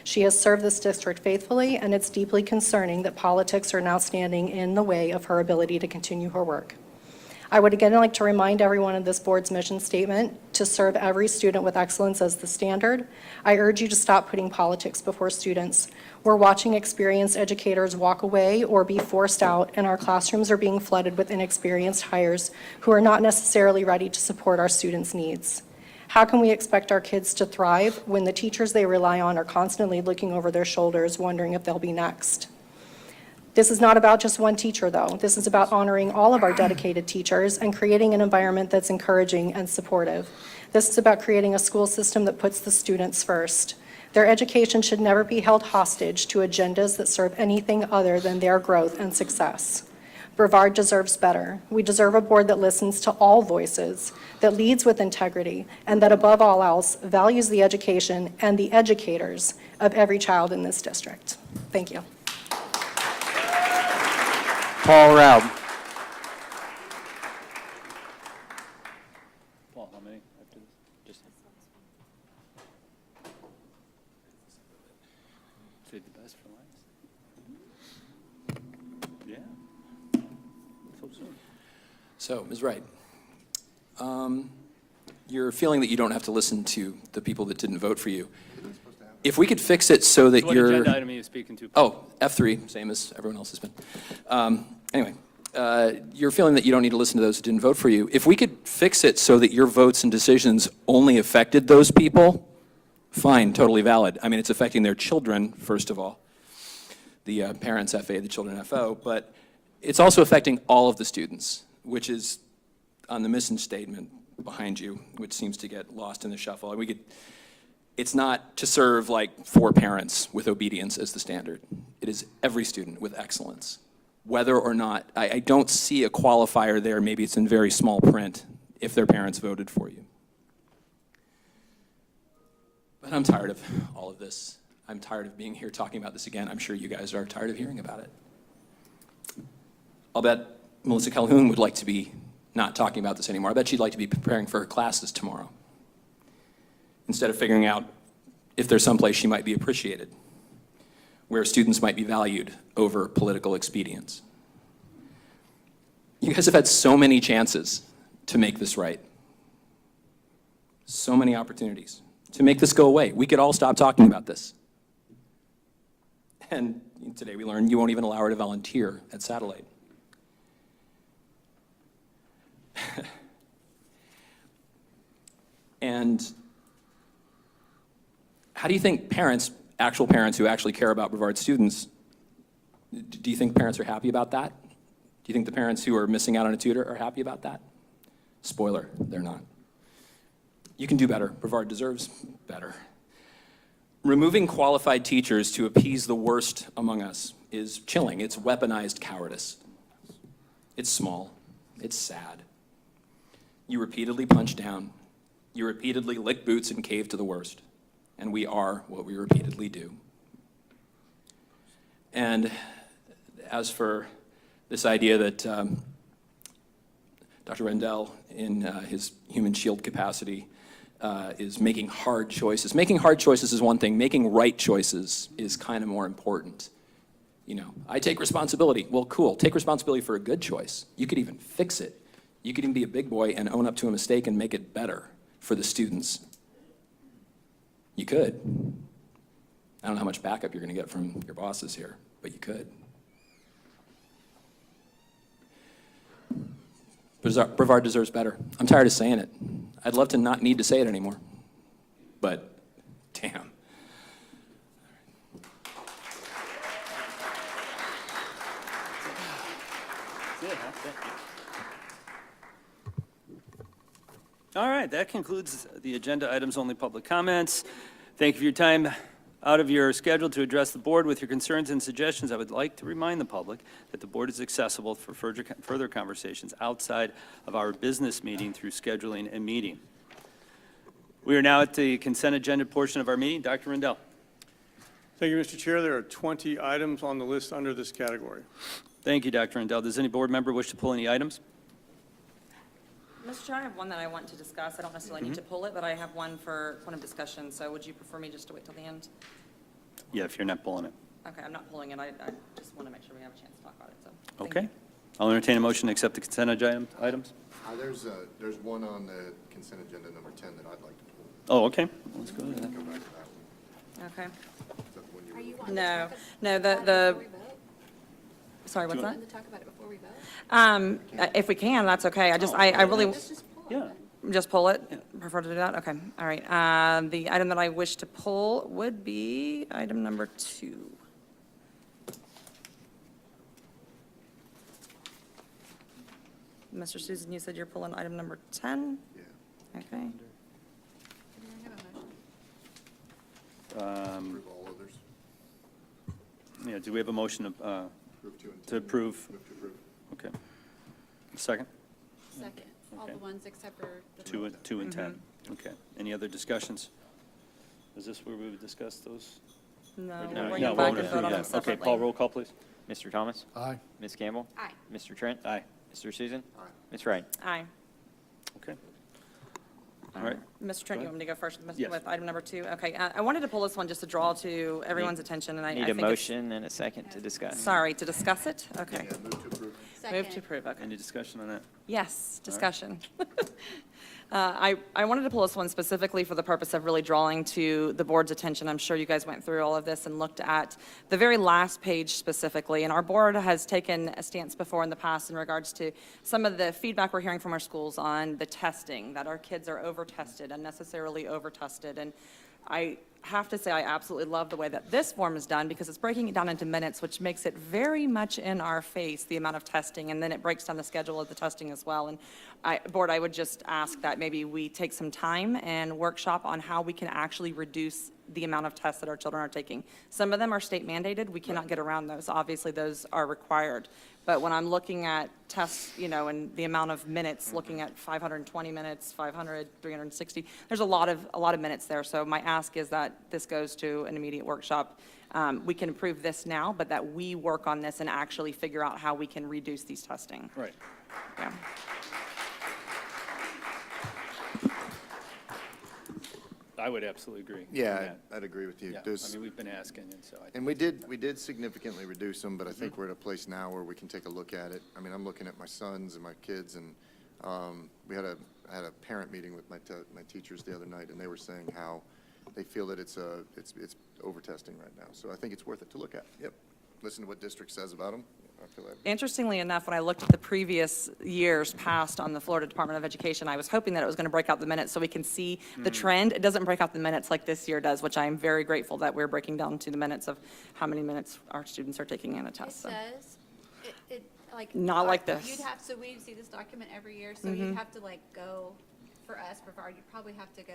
She has served this district faithfully, and it's deeply concerning that politics are now standing in the way of her ability to continue her work. I would again like to remind everyone of this board's mission statement to serve every student with excellence as the standard. I urge you to stop putting politics before students. We're watching experienced educators walk away or be forced out, and our classrooms are being flooded with inexperienced hires who are not necessarily ready to support our students' needs. How can we expect our kids to thrive when the teachers they rely on are constantly looking over their shoulders, wondering if they'll be next? This is not about just one teacher, though. This is about honoring all of our dedicated teachers and creating an environment that's encouraging and supportive. This is about creating a school system that puts the students first. Their education should never be held hostage to agendas that serve anything other than their growth and success. Brevard deserves better. We deserve a board that listens to all voices, that leads with integrity, and that above all else values the education and the educators of every child in this district. Thank you. Paul Raub. Paul, how many after this? Just save the best for last. Yeah. Let's hope so. So, Ms. Wright, you're feeling that you don't have to listen to the people that didn't vote for you. If we could fix it so that What you're... agenda item are you speaking to? Oh, F3, same as everyone else has been. Anyway, you're feeling that you don't need to listen to those who didn't vote for you. If we could fix it so that your votes and decisions only affected those people, fine, totally valid. I mean, it's affecting their children, first of all, the parents FA, the children FO, but it's also affecting all of the students, which is on the mission statement behind you, which seems to get lost in the shuffle. We could... It's not to serve like 4 parents with obedience as the standard. It is every student with excellence. Whether or not, I don't see a qualifier there, maybe it's in very small print, if their parents voted for you. But I'm tired of all of this. I'm tired of being here talking about this again. I'm sure you guys are tired of hearing about it. I'll bet Melissa Calhoun would like to be not talking about this anymore. I bet she'd like to be preparing for her classes tomorrow, instead of figuring out if there's someplace she might be appreciated, where students might be valued over political expedience. You guys have had so many chances to make this right. So many opportunities to make this go away. We could all stop talking about this. And today we learned you won't even allow her to volunteer at Satellite. And how do you think parents, actual parents who actually care about Brevard students, do you think parents are happy about that? Do you think the parents who are missing out on a tutor are happy about that? Spoiler, they're not. You can do better. Brevard deserves better. Removing qualified teachers to appease the worst among us is chilling. It's weaponized cowardice. It's small. It's sad. You repeatedly punch down. You repeatedly lick boots and cave to the worst. And we are what we repeatedly do. And as for this idea that Dr. Rendell, in his human shield capacity, is making hard choices. Making hard choices is one thing. Making right choices is kind of more important. You know, I take responsibility. Well, cool. Take responsibility for a good choice. You could even fix it. You could even be a big boy and own up to a mistake and make it better for the students. You could. I don't know how much backup you're going to get from your bosses here, but you could. Brevard deserves better. I'm tired of saying it. I'd love to not need to say it anymore, but damn. All right, that concludes the agenda items, only public comments. Thank you for your time out of your schedule to address the board with your concerns and suggestions. I would like to remind the public that the board is accessible for further conversations outside of our business meeting through scheduling a meeting. We are now at the consent agenda portion of our meeting. Dr. Rendell. Thank you, Mr. Chair. There are 20 items on the list under this category. Thank you, Dr. Rendell. Does any board member wish to pull any items? Mr. Chair, I have one that I want to discuss. I don't necessarily need to pull it, but I have one for point of discussion. So would you prefer me just to wait till the end? Yeah, if you're not pulling it. Okay, I'm not pulling it. I just want to make sure we have a chance to talk about it, so. thank Okay. you. I'll entertain a motion to accept the consent items. There's one on the consent agenda, number 10, that I'd like to pull. Oh, okay. Let's go to that. Go back to that one. Okay. Is that the one you were- No, the, sorry, what's that? To talk about it before we vote? If we can, that's okay. I really, Yeah. just pull it? Prefer to do that? Okay, all right. The item that I wish to pull would be item number 2. Mr. Susan, you said you're pulling item number 10? Yeah. Okay. Approve all others. Yeah, do we have a motion Approve 2 and 10. to approve? Move to approve. Okay. Second? Second, all the Okay. ones except for the. 2 and 10. Okay. Any other discussions? Is this where we would discuss those? No, Or do we'll we- bring No, them we'll back go and through vote on that. them separately. Okay, Paul, roll call, please. Mr. Thomas? Aye. Ms. Campbell? Aye. Mr. Trent? Aye. Mr. Susan? Aye. Ms. Wright? Aye. Okay. All right. Mr. Trent, you want me to go first with Yes. with item number 2? Okay, I wanted to pull this one just to draw to everyone's attention, and I Need a think it's- motion and a second to discuss. Sorry, to discuss it? Okay. Yeah, move to approve. Move to approve, okay. Any discussion on that? Yes, discussion. I wanted to pull this one specifically for the purpose of really drawing to the board's attention. I'm sure you guys went through all of this and looked at the very last page specifically. And our board has taken a stance before in the past in regards to some of the feedback we're hearing from our schools on the testing, that our kids are over-tested, unnecessarily over-tested. And I have to say, I absolutely love the way that this form is done because it's breaking it down into minutes, which makes it very much in our face, the amount of testing, and then it breaks down the schedule of the testing as well. And Board, I would just ask that maybe we take some time and workshop on how we can actually reduce the amount of tests that our children are taking. Some of them are state mandated. We cannot get around those. Obviously, those are required. But when I'm looking at tests, and the amount of minutes, looking at 520 minutes, 500, 360, there's a lot of minutes there. So my ask is that this goes to an immediate workshop. We can approve this now, but that we work on this and actually figure out how we can reduce these testing. Right. Yeah. I would absolutely agree. on Yeah, that. I'd agree with you. Yeah, I There's- mean, we've been asking, and so I. And we did significantly reduce them, but I think we're at a place now where we can take a look at it. I mean, I'm looking at my sons and my kids, and I had a parent meeting with my teachers the other night, and they were saying how they feel that it's over-testing right now. So I think it's worth it to look at. Yep. Listen to what district says about them. I feel that. Interestingly enough, when I looked at the previous years passed on the Florida Department of Education, I was hoping that it was going to break out the minutes so we can see the trend. It doesn't break out the minutes like this year does, which I am very grateful that we're breaking down to the minutes of how many minutes our students are taking in a It test. So. says, it, like. Not like this. You'd have, so we see this document every year, so you'd have to go, for us, Brevard, you'd probably have to go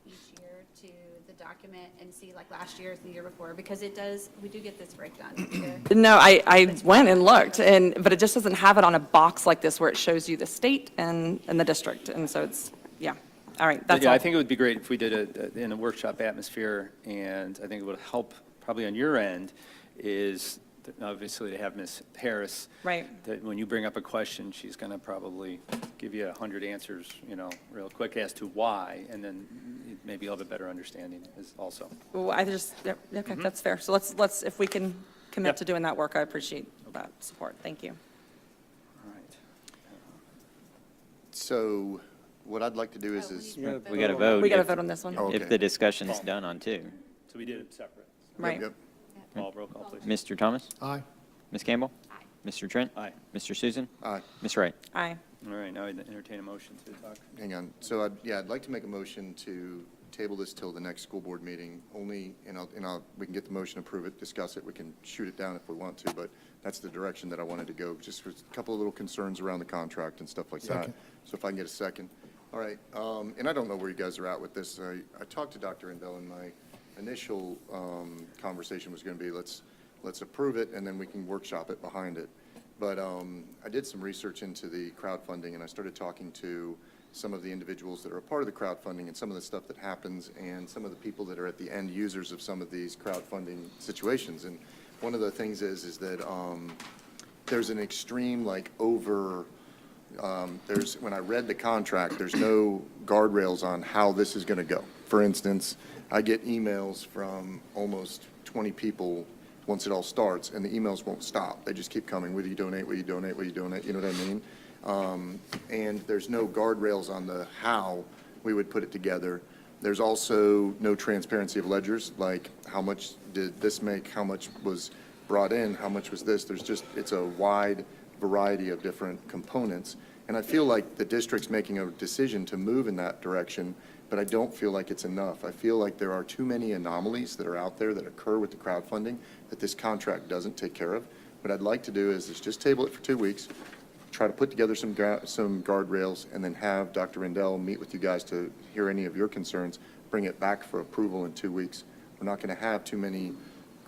each year to the document and see last year's and the year before, because it does, we do get this breakdown each year. No, I went and looked, but it just doesn't have it on a box like this where it shows you the state and the district. And so it's, yeah. All right, that's Yeah, all. I think it would be great if we did it in a workshop atmosphere, and I think it would help probably on your end is obviously to have Ms. Harris. Right. That when you bring up a question, she's going to probably give you 100 answers, real quick as to why, and then maybe you'll have a better understanding also. Well, okay, that's fair. So let's, if we can commit Yep. to doing that work, I appreciate that support. Thank you. All right. So what I'd like to do is We got to vote. We got to if- vote on this one. Oh, okay. If the discussion's done on 2. So we did it separate. Right. Yep. Paul, roll call, please. Mr. Thomas? Aye. Ms. Campbell? Mr. Trent? Aye. Mr. Susan? Aye. Ms. Wright? Aye. All right, now I'd entertain a motion to talk. Hang on. So I'd like to make a motion to table this till the next school board meeting only, and we can get the motion, approve it, discuss it. We can shoot it down if we want to, but that's the direction that I wanted to go. Just with a couple of little concerns around the contract and stuff like that. Second. So if I can get a second. All right. And I don't know where you guys are at with this. I talked to Dr. Rendell, and my initial conversation was going to be let's approve it, and then we can workshop it behind it. But I did some research into the crowdfunding, and I started talking to some of the individuals that are a part of the crowdfunding and some of the stuff that happens and some of the people that are at the end users of some of these crowdfunding situations. And one of the things is that there's an extreme when I read the contract, there's no guardrails on how this is going to go. For instance, I get emails from almost 20 people once it all starts, and the emails won't stop. They just keep coming. Will you donate? Will you donate? Will you donate? You know what I mean? And there's no guardrails on the how we would put it together. There's also no transparency of ledgers, like how much did this make, how much was brought in, how much was this. It's a wide variety of different components. And I feel like the district's making a decision to move in that direction, but I don't feel like it's enough. I feel like there are too many anomalies that are out there that occur with the crowdfunding that this contract doesn't take care of. What I'd like to do is just table it for 2 weeks, try to put together some guardrails, and then have Dr. Rendell meet with you guys to hear any of your concerns, bring it back for approval in 2 weeks. We're not going to have too many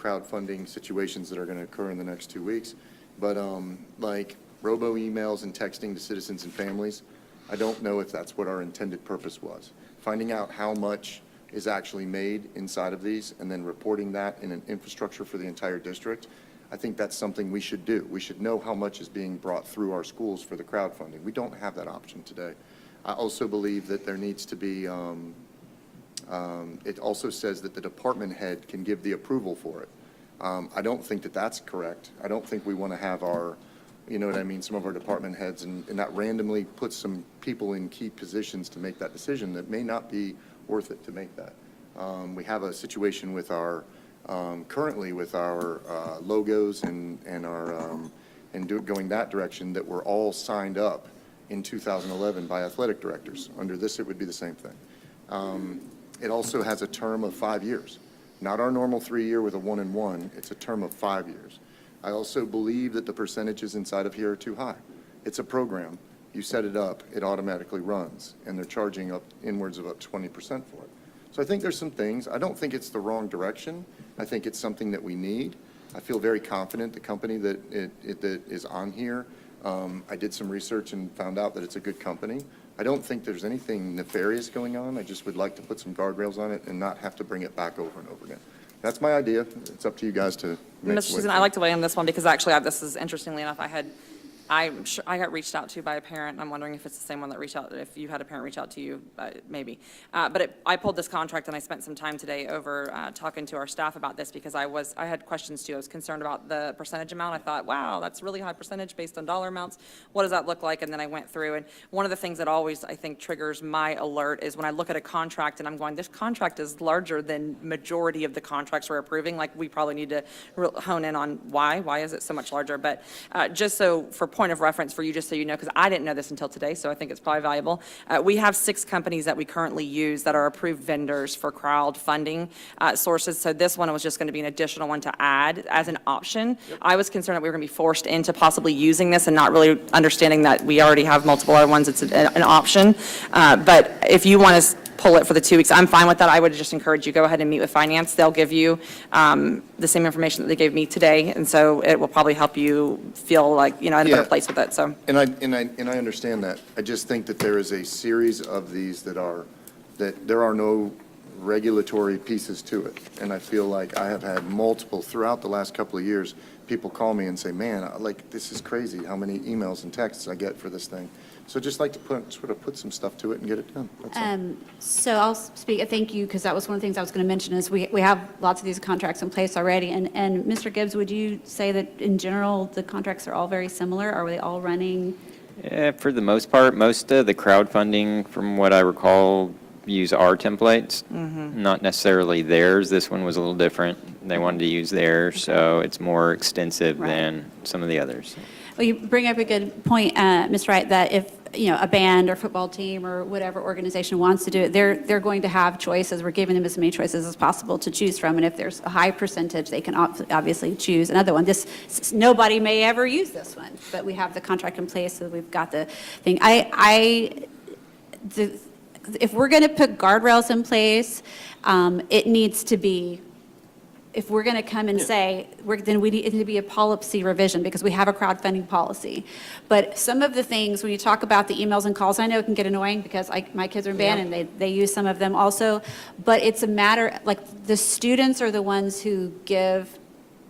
crowdfunding situations that are going to occur in the next 2 weeks. But like robo emails and texting to citizens and families, I don't know if that's what our intended purpose was. Finding out how much is actually made inside of these and then reporting that in an infrastructure for the entire district, I think that's something we should do. We should know how much is being brought through our schools for the crowdfunding. We don't have that option today. I also believe that there needs to be, it also says that the department head can give the approval for it. I don't think that that's correct. I don't think we want to have our, you know what I mean, some of our department heads and that randomly put some people in key positions to make that decision that may not be worth it to make that. We have a situation with our, currently with our logos and our, going that direction, that were all signed up in 2011 by athletic directors. Under this, it would be the same thing. It also has a term of 5 years, not our normal 3-year with a 1-and-1. It's a term of 5 years. I also believe that the percentages inside of here are too high. It's a program. You set it up, it automatically runs, and they're charging up inwards of up 20% for it. So I think there's some things. I don't think it's the wrong direction. I think it's something that we need. I feel very confident the company that that is on here. I did some research and found out that it's a good company. I don't think there's anything nefarious going on. I just would like to put some guardrails on it and not have to bring it back over and over again. That's my idea. It's up to you guys to make. Mr. Susan, I'd like to weigh in this one because actually this is, interestingly enough, I got reached out to by a parent. I'm wondering if it's the same one that reached out, if you had a parent reach out to you, maybe. But I pulled this contract and I spent some time today over talking to our staff about this because I had questions too. I was concerned about the percentage amount. I thought, wow, that's a really high percentage based on dollar amounts. What does that look like? And then I went through, and one of the things that always, I think, triggers my alert is when I look at a contract and I'm going, this contract is larger than majority of the contracts we're approving. Like, we probably need to hone in on why. Why is it so much larger? But just so, for point of reference for you, just so you know, because I didn't know this until today, so I think it's probably valuable. We have 6 companies that we currently use that are approved vendors for crowdfunding sources. So this one was just going to be an additional one to add as an option. Yep. I was concerned that we were going to be forced into possibly using this and not really understanding that we already have multiple other ones. It's an option. But if you want to pull it for the 2 weeks, I'm fine with that. I would just encourage you, go ahead and meet with finance. They'll give you the same information that they gave me today, and so it will probably help you feel like, in a better place with it. So. And I understand that. I just think that there is a series of these that there are no regulatory pieces to it. And I feel like I have had multiple throughout the last couple of years. People call me and say, "Man, this is crazy how many emails and texts I get for this thing." So just like to put some stuff to it and get it done. That's all. So I'll speak, thank you, because that was one of the things I was going to mention is we have lots of these contracts in place already. And Mr. Gibbs, would you say that in general, the contracts are all very similar? Are they all running? For the most part, most of the crowdfunding, from what I recall, use our templates, not necessarily theirs. This one was a little different. They wanted to use theirs, so it's more extensive than some of the others. Well, you bring up a good point, Ms. Wright, that if a band or football team or whatever organization wants to do it, they're going to have choices. We're giving them as many choices as possible to choose from, and if there's a high percentage, they can obviously choose another one. Nobody may ever use this one, but we have the contract in place, so we've got the thing. If we're going to put guardrails in place, it needs to be. If we're going to come and say, then we need it to be a policy revision because we have a crowdfunding policy. But some of the things, when you talk about the emails and calls, I know it can get annoying because my kids are in band and they use some of them also. But it's a matter, like the students are the ones who give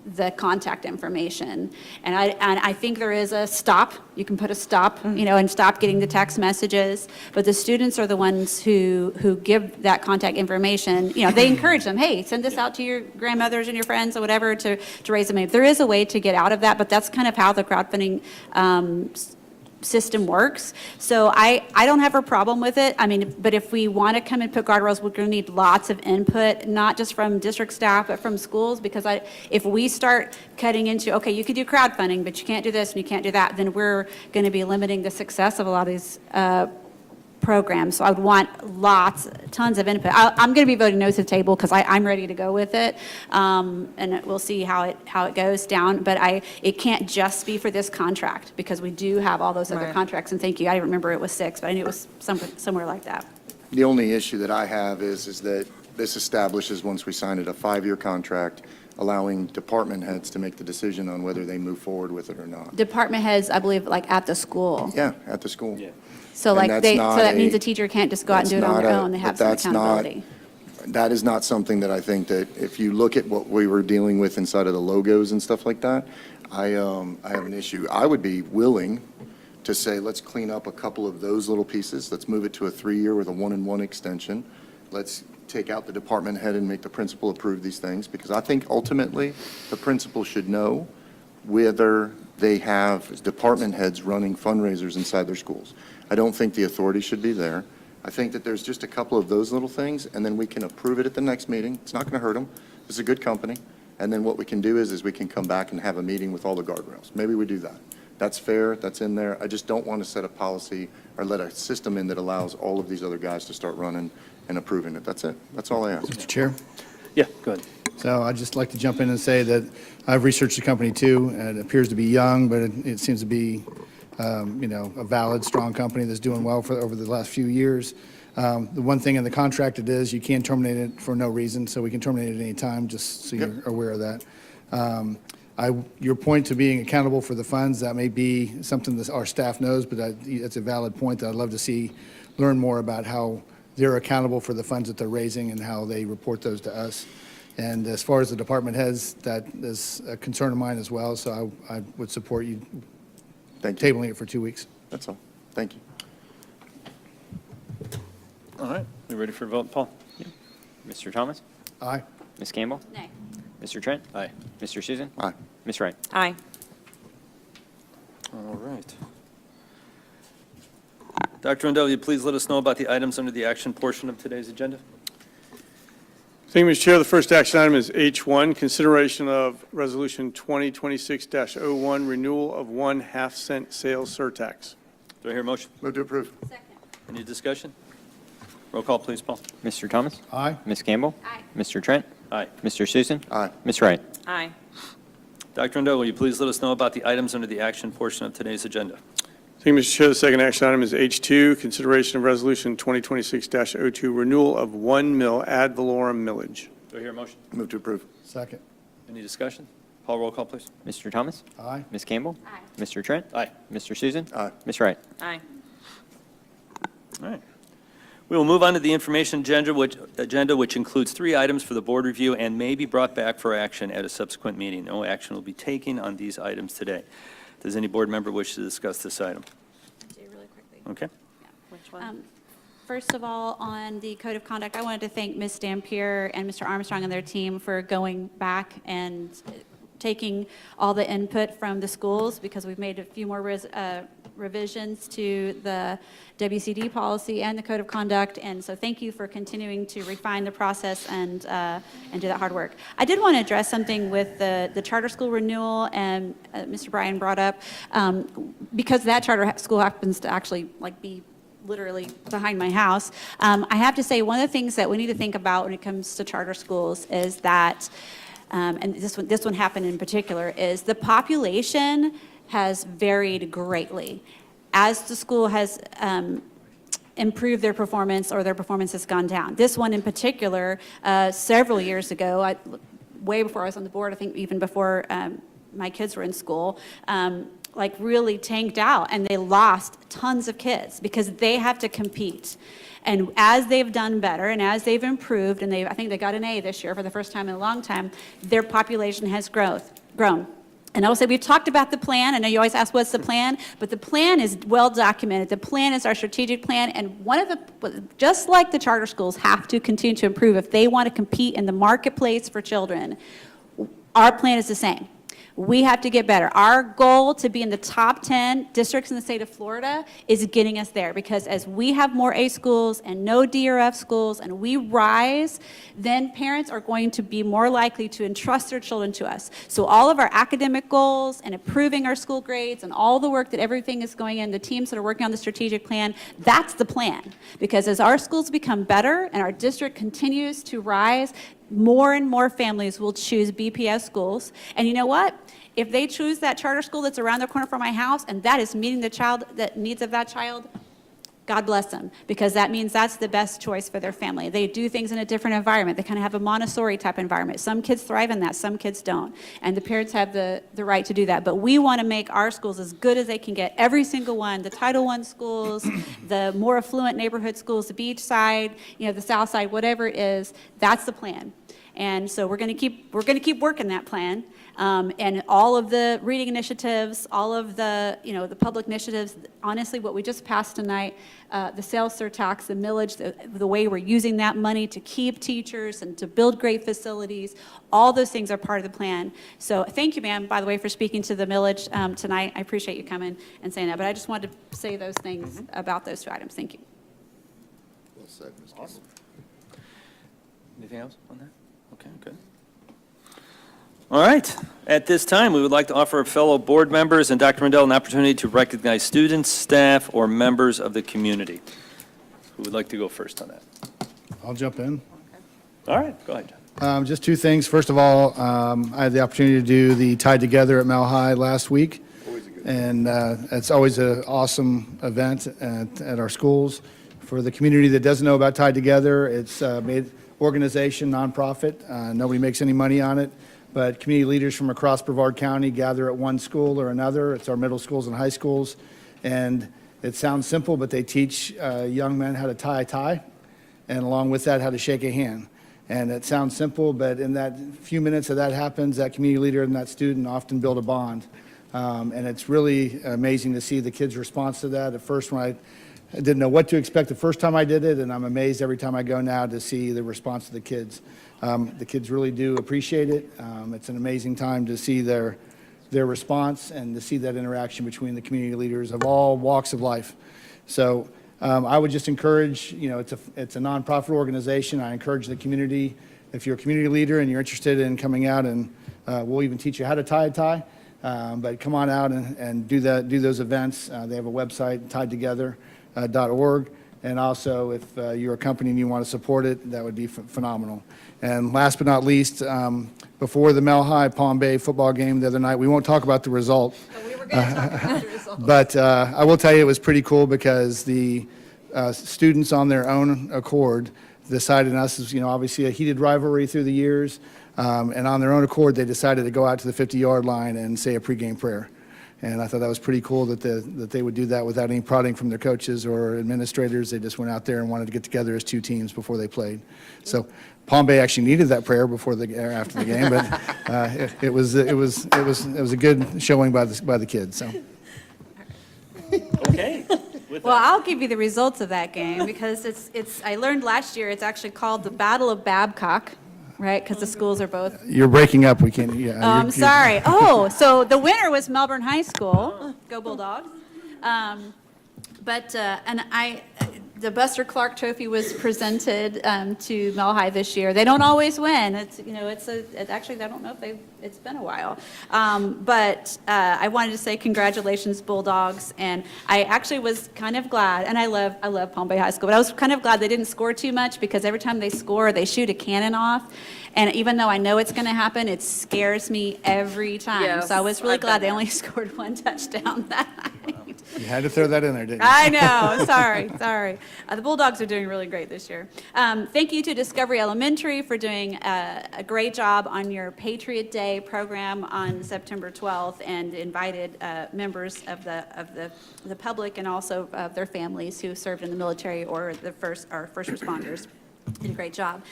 the contact information. And I think there is a stop. You can put a stop, and stop getting the text messages. But the students are the ones who give that contact information. They encourage them, hey, send this out to your grandmothers and your friends or whatever to raise them. There is a way to get out of that, but that's kind of how the crowdfunding system works. So I don't have a problem with it. But if we want to come and put guardrails, we're going to need lots of input, not just from district staff, but from schools, because if we start cutting into, okay, you could do crowdfunding, but you can't do this and you can't do that, then we're going to be limiting the success of a lot of these programs. So I would want tons of input. I'm going to be voting no to the table because I'm ready to go with it, and we'll see how it goes down. But it can't just be for this contract because we do have all those other contracts. And thank you. I remember it was 6, but I knew it was somewhere like that. The only issue that I have is that this establishes, once we sign it, a 5-year contract, allowing department heads to make the decision on whether they move forward with it or not. Department heads, I believe, like at the school. Yeah, at the school. Yeah. So And that's not that means a teacher can't just go out and do it on their own. They have some accountability. That is not something that I think that, if you look at what we were dealing with inside of the logos and stuff like that, I have an issue. I would be willing to say, let's clean up a couple of those little pieces. Let's move it to a 3-year with a 1-and-1 extension. Let's take out the department head and make the principal approve these things, because I think ultimately the principal should know whether they have department heads running fundraisers inside their schools. I don't think the authority should be there. I think that there's just a couple of those little things, and then we can approve it at the next meeting. It's not going to hurt them. It's a good company. And then what we can do is we can come back and have a meeting with all the guardrails. Maybe we do that. That's fair. That's in there. I just don't want to set a policy or let a system in that allows all of these other guys to start running and approving it. That's it. That's all I ask. Mr. Chair? Yeah, go ahead. So I'd just like to jump in and say that I've researched the company too, and it appears to be young, but it seems to be, a valid, strong company that's doing well over the last few years. The one thing in the contract it is, you can't terminate it for no reason, so we can terminate it at any time, just so you're aware of that. Your point to being accountable for the funds, that may be something that our staff knows, but that's a valid point that I'd love to learn more about how they're accountable for the funds that they're raising and how they report those to us. And as far as the department heads, that is a concern of mine as well, so I would support you tabling it for 2 weeks. That's all. Thank you. All right, we ready for a vote, Paul? Mr. Thomas? Aye. Ms. Campbell? Nay. Mr. Trent? Aye. Mr. Susan? Aye. Ms. Wright? Aye. All right. Dr. Rendell, will you please let us know about the items under the action portion of today's agenda? Thank you, Mr. Chair. The first action item is H1, consideration of Resolution 2026-01, renewal of 1 half-cent sales surtax. Do I hear a motion? Move to approve. Any discussion? Roll call, please, Paul. Mr. Thomas? Aye. Ms. Campbell? Aye. Mr. Trent? Aye. Mr. Susan? Aye. Ms. Wright? Aye. Dr. Rendell, will you please let us know about the items under the action portion of today's agenda? Thank you, Mr. Chair. The second action item is H2, consideration of Resolution 2026-02, renewal of 1 mil ad valorem millage. Do I hear a motion? Move to approve. Second. Any discussion? Paul, roll call, please. Mr. Thomas? Aye. Ms. Campbell? Aye. Mr. Trent? Aye. Mr. Susan? Aye. Ms. Wright? Aye. All right. We will move on to the information agenda, which includes 3 items for the board review and may be brought back for action at a subsequent meeting. No action will be taken on these items today. Does any board member wish to discuss this item? Do really quickly. Okay. Which one? First of all, on the code of conduct, I wanted to thank Ms. Dampier and Mr. Armstrong and their team for going back and taking all the input from the schools, because we've made a few more revisions to the WCD policy and the code of conduct. And so thank you for continuing to refine the process and do that hard work. I did want to address something with the charter school renewal, and Mr. Bryan brought up, because that charter school happens to actually be literally behind my house. I have to say, one of the things that we need to think about when it comes to charter schools is that, and this one happened in particular, is the population has varied greatly. As the school has improved their performance, or their performance has gone down. This one in particular, several years ago, way before I was on the board, I think even before my kids were in school, like really tanked out, and they lost tons of kids because they have to compete. And as they've done better and as they've improved, and I think they got an A this year for the first time in a long time, their population has grown. And I will say, we've talked about the plan. I know you always ask, what's the plan? But the plan is well documented. The plan is our strategic plan. And just like the charter schools have to continue to improve if they want to compete in the marketplace for children, our plan is the same. We have to get better. Our goal to be in the top 10 districts in the state of Florida is getting us there, because as we have more A schools and no D or F schools and we rise, then parents are going to be more likely to entrust their children to us. So all of our academic goals and improving our school grades and all the work that everything is going in, the teams that are working on the strategic plan, that's the plan. Because as our schools become better and our district continues to rise, more and more families will choose BPS schools. And you know what? If they choose that charter school that's around the corner from my house and that is meeting the needs of that child, God bless them, because that means that's the best choice for their family. They do things in a different environment. They kind of have a Montessori type environment. Some kids thrive in that, some kids don't. And the parents have the right to do that. But we want to make our schools as good as they can get. Every single one, the Title I schools, the more affluent neighborhood schools, the beach side, the south side, whatever it is, that's the plan. And so we're going to keep working that plan. And all of the reading initiatives, all of the, the public initiatives, honestly, what we just passed tonight, the sales surtax, the millage, the way we're using that money to keep teachers and to build great facilities, all those things are part of the plan. So thank you, ma'am, by the way, for speaking to the millage tonight. I appreciate you coming and saying that. But I just wanted to say those things about those two items. Thank you. Well said, Ms. Awesome. Anything else on that? Okay, good. All right. At this time, we would like to offer fellow board members and Dr. Rendell an opportunity to recognize students, staff, or members of the community. Who would like to go first on that? I'll jump in. All right, go ahead, John. Just two things. First of all, I had the opportunity to do the Tied Together at Mile High last week. And it's always an awesome event at our schools. For the community that doesn't know about Tied Together, it's made organization, nonprofit. Nobody makes any money on it, but community leaders from across Brevard County gather at one school or another. It's our middle schools and high schools. And it sounds simple, but they teach young men how to tie a tie, and along with that, how to shake a hand. And it sounds simple, but in that few minutes that happens, that community leader and that student often build a bond. And it's really amazing to see the kids' response to that. At first, when I didn't know what to expect the first time I did it, and I'm amazed every time I go now to see the response of the kids. The kids really do appreciate it. It's an amazing time to see their response and to see that interaction between the community leaders of all walks of life. So I would just encourage, it's a nonprofit organization. I encourage the community, if you're a community leader and you're interested in coming out, and we'll even teach you how to tie a tie, but come on out and do those events. They have a website, tiedtogether.org. And also, if you're a company and you want to support it, that would be phenomenal. And last but not least, before the Mile High Palm Bay football game the other night, we won't talk about the result. But we were going to talk about the result. But I will tell you it was pretty cool because the students on their own accord decided, and us is, obviously a heated rivalry through the years, and on their own accord, they decided to go out to the 50-yard line and say a pregame prayer. And I thought that was pretty cool that they would do that without any prodding from their coaches or administrators. They just went out there and wanted to get together as two teams before they played. So Palm Bay actually needed that prayer after the game, but it was a good showing by the kids. So. Okay. Well, I'll give you the results of that game because I learned last year it's actually called the Battle of Babcock. Right, because the schools are both. You're breaking up. We can't. Yeah. I'm sorry. Oh, so the winner was Melbourne High School. Go Bulldogs! The Buster Clark Trophy was presented to Mile High this year. They don't always win. Actually, I don't know if it's been a while. But I wanted to say congratulations, Bulldogs. And I actually was kind of glad, and I love Palm Bay High School, but I was kind of glad they didn't score too much because every time they score, they shoot a cannon off. And even though I know it's going to happen, it scares me every time. Yes, so I was really I've glad been they there. only scored one touchdown that night. You had to throw that in there, didn't you? I know, sorry. The Bulldogs are doing really great this year. Thank you to Discovery Elementary for doing a great job on your Patriot Day program on September 12th and invited members of the public and also of their families who served in the military or first responders. Did a great job.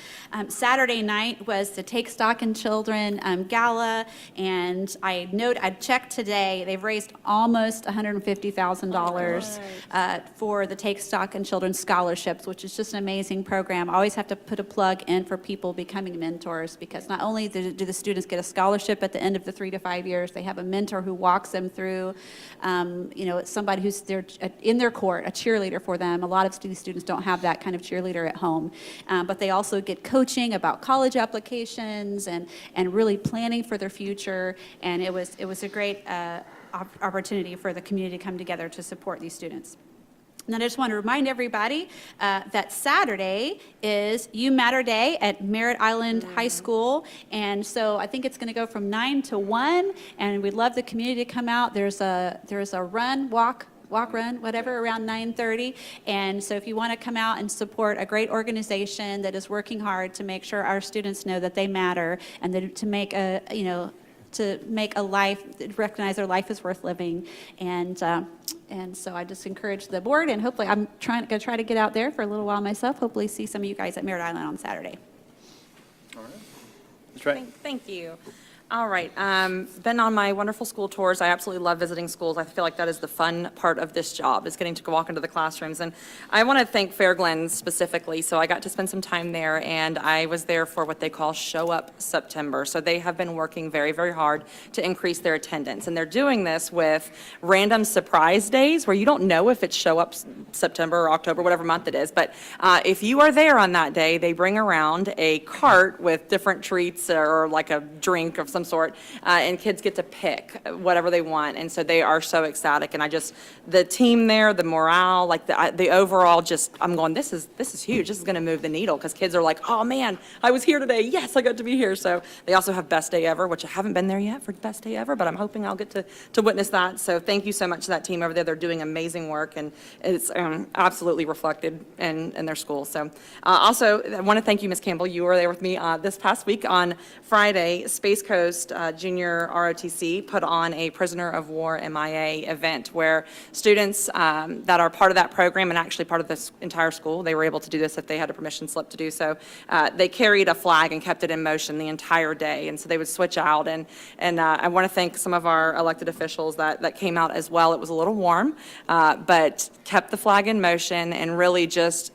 Saturday night was the Take Stock in Children gala, and I checked today, they've raised almost $150,000 for the Take Stock in Children scholarships, which is just an amazing program. I always have to put a plug in for people becoming mentors, because not only do the students get a scholarship at the end of the 3 to 5 years, they have a mentor who walks them through, somebody who's there in their court, a cheerleader for them. A lot of these students don't have that kind of cheerleader at home. But they also get coaching about college applications and really planning for their future. And it was a great opportunity for the community to come together to support these students. And then I just want to remind everybody that Saturday is You Matter Day at Merritt Island High School. And so I think it's going to go from 9 to 1. And we'd love the community to come out. There's a walk, run, whatever, around 9:30. And so if you want to come out and support a great organization that is working hard to make sure our students know that they matter and that to make a life, recognize their life is worth living. And so I just encourage the board, and hopefully I'm going to try to get out there for a little while myself, hopefully see some of you guys at Merritt Island on Saturday. All right. That's right. Thank you. All right. Been on my wonderful school tours. I absolutely love visiting schools. I feel like that is the fun part of this job, is getting to walk into the classrooms. And I want to thank Fair Glen specifically. So I got to spend some time there, and I was there for what they call Show Up September. So they have been working very, very hard to increase their attendance. And they're doing this with random surprise days where you don't know if it's Show Up September or October, whatever month it is. But if you are there on that day, they bring around a cart with different treats or like a drink of some sort, and kids get to pick whatever they want, and so they are so ecstatic. And the team there, the morale, like the overall, I'm going, this is huge. This is going to move the needle, because kids are like, oh man, I was here today. Yes, I got to be here. So they also have Best Day Ever, which I haven't been there yet for Best Day Ever, but I'm hoping I'll get to witness that. So thank you so much to that team over there. They're doing amazing work, and it's absolutely reflected in their school. So also, I want to thank you, Ms. Campbell. You were there with me this past week on Friday. Space Coast Junior ROTC put on a Prisoner of War MIA event where students that are part of that program, and actually part of this entire school, they were able to do this if they had a permission slip to do so. They carried a flag and kept it in motion the entire day, and so they would switch out. And I want to thank some of our elected officials that came out as well. It was a little warm, but kept the flag in motion and really just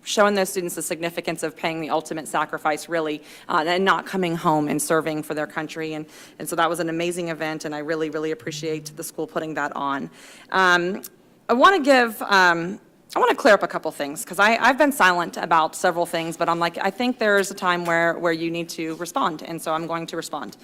showing those students the significance of paying the ultimate sacrifice, really, and not coming home and serving for their country. And so that was an amazing event, and I really, really appreciate the school putting that on. I want to clear up a couple things, because I've been silent about several things, but I'm like, I think there's a time where you need to respond, and so I'm going to respond.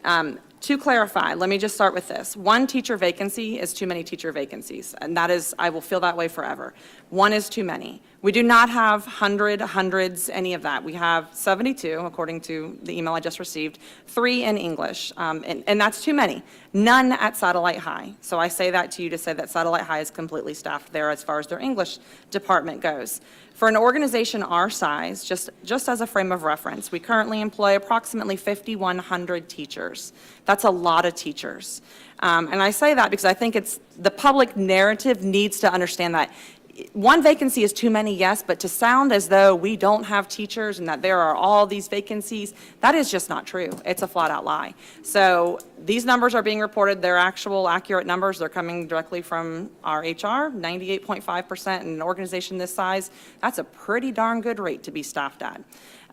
To clarify, let me just start with this. One teacher vacancy is too many teacher vacancies, and that is, I will feel that way forever. One is too many. We do not have hundreds, any of that. We have 72, according to the email I just received, 3 in English, and that's too many. None at Satellite High. So I say that to you to say that Satellite High is completely staffed there as far as their English department goes. For an organization our size, just as a frame of reference, we currently employ approximately 5,100 teachers. That's a lot of teachers. And I say that because I think the public narrative needs to understand that. One vacancy is too many, yes, but to sound as though we don't have teachers and that there are all these vacancies, that is just not true. It's a flat-out lie. So these numbers are being reported. They're actual, accurate numbers. They're coming directly from our HR, 98.5% in an organization this size. That's a pretty darn good rate to be staffed at.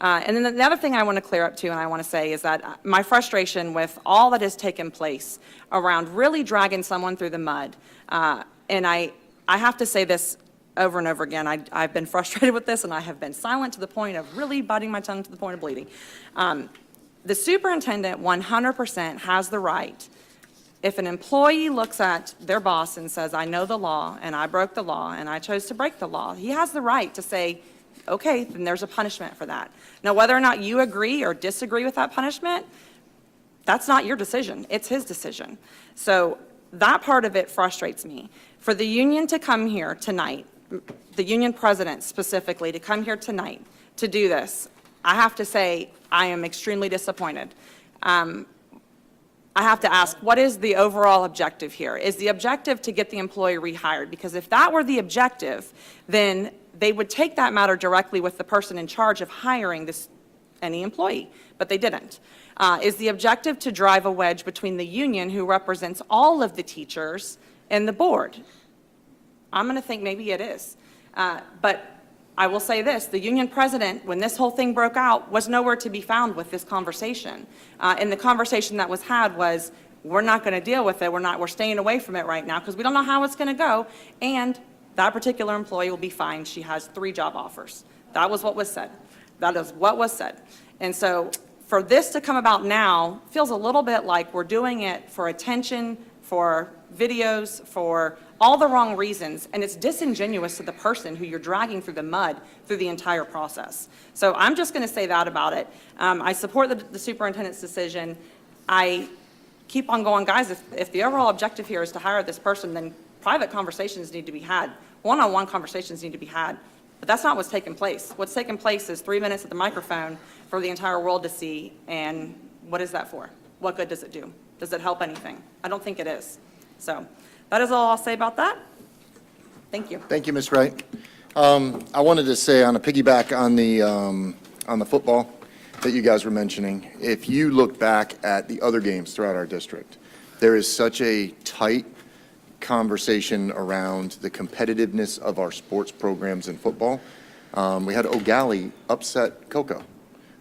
And then the other thing I want to clear up too, and I want to say, is that my frustration with all that has taken place around really dragging someone through the mud, and I have to say this over and over again. I've been frustrated with this, and I have been silent to the point of really biting my tongue to the point of bleeding. The superintendent 100% has the right, if an employee looks at their boss and says, I know the law, and I broke the law, and I chose to break the law, he has the right to say, okay, then there's a punishment for that. Now, whether or not you agree or disagree with that punishment, that's not your decision. It's his decision. So that part of it frustrates me. For the union to come here tonight, the union president specifically, to come here tonight to do this, I have to say, I am extremely disappointed. I have to ask, what is the overall objective here? Is the objective to get the employee rehired? Because if that were the objective, then they would take that matter directly with the person in charge of hiring any employee, but they didn't. Is the objective to drive a wedge between the union, who represents all of the teachers, and the board? I'm going to think maybe it is. But I will say this, the union president, when this whole thing broke out, was nowhere to be found with this conversation. And the conversation that was had was, we're not going to deal with it, we're staying away from it right now because we don't know how it's going to go, and that particular employee will be fine. She has 3 job offers. That was what was said. That is what was said. And so for this to come about now feels a little bit like we're doing it for attention, for videos, for all the wrong reasons, and it's disingenuous to the person who you're dragging through the mud through the entire process. So I'm just going to say that about it. I support the superintendent's decision. I keep on going, guys, if the overall objective here is to hire this person, then private conversations need to be had. One-on-one conversations need to be had. But that's not what's taking place. What's taking place is 3 minutes at the microphone for the entire world to see, and what is that for? What good does it do? Does it help anything? I don't think it is. So that is all I'll say about that. Thank you. Thank you, Ms. Wright. I wanted to say, on a piggyback on the football that you guys were mentioning, if you look back at the other games throughout our district, there is such a tight conversation around the competitiveness of our sports programs in football. We had O'Galley upset Cocoa.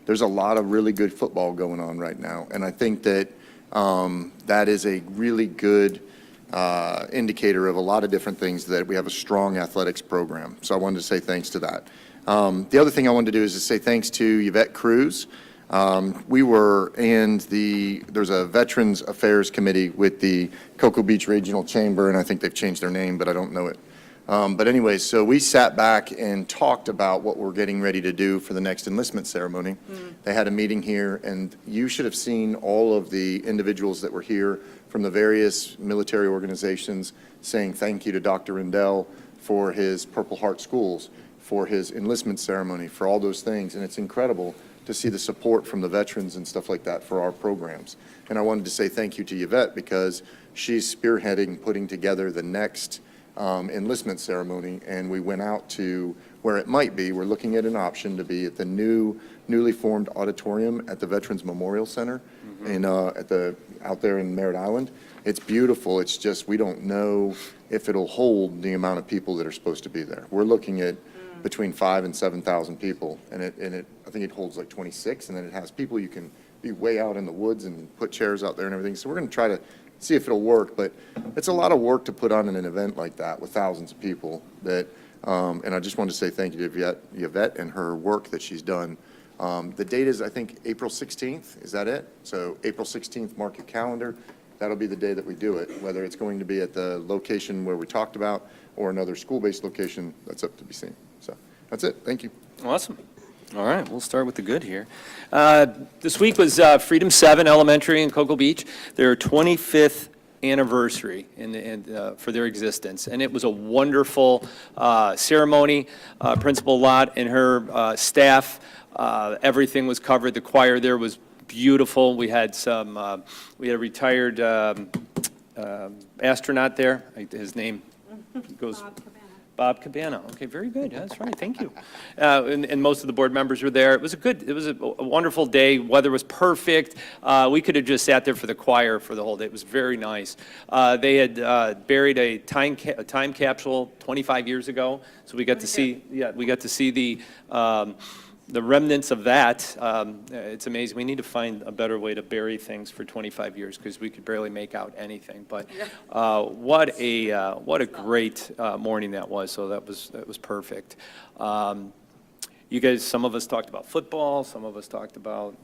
There's a lot of really good football going on right now, and I think that that is a really good indicator of a lot of different things, that we have a strong athletics program. So I wanted to say thanks to that. The other thing I wanted to do is to say thanks to Yvette Cruz. There's a Veterans Affairs Committee with the Cocoa Beach Regional Chamber, and I think they've changed their name, but I don't know it. But anyways, so we sat back and talked about what we're getting ready to do for the next enlistment ceremony. They had a meeting here, and you should have seen all of the individuals that were here from the various military organizations saying thank you to Dr. Rendell for his Purple Heart schools, for his enlistment ceremony, for all those things. And it's incredible to see the support from the veterans and stuff like that for our programs. And I wanted to say thank you to Yvette, because she's spearheading putting together the next enlistment ceremony, and we went out to where it might be. We're looking at an option to be at the newly formed auditorium at the Veterans Memorial Center out there in Merritt Island. It's beautiful. It's just we don't know if it'll hold the amount of people that are supposed to be there. We're looking at between 5,000 and 7,000 people, and I think it holds like 26, and then it has people you can be way out in the woods and put chairs out there and everything. So we're going to try to see if it'll work, but it's a lot of work to put on an event like that with thousands of people. And I just wanted to say thank you to Yvette and her work that she's done. The date is, I think, April 16th. Is that it? So April 16th, mark your calendar. That'll be the day that we do it. Whether it's going to be at the location where we talked about or another school-based location, that's up to be seen. So that's it. Thank you. Awesome. All right, we'll start with the good here. This week was Freedom 7 Elementary in Cocoa Beach, their 25th anniversary for their existence. And it was a wonderful ceremony. Principal Lott and her staff, everything was covered. The choir there was beautiful. We had a retired astronaut there. His name goes... Bob Cabana. Okay, very good. That's right. Thank you. And most of the board members were there. It was a wonderful day. Weather was perfect. We could have just sat there for the choir for the whole day. It was very nice. They had buried a time capsule 25 years ago, so we got to see. Yeah, we got to see the remnants of that. It's amazing. We need to find a better way to bury things for 25 years, because we could barely make out anything. But what a great morning that was. So that was perfect. You guys, some of us talked about football, some of us talked about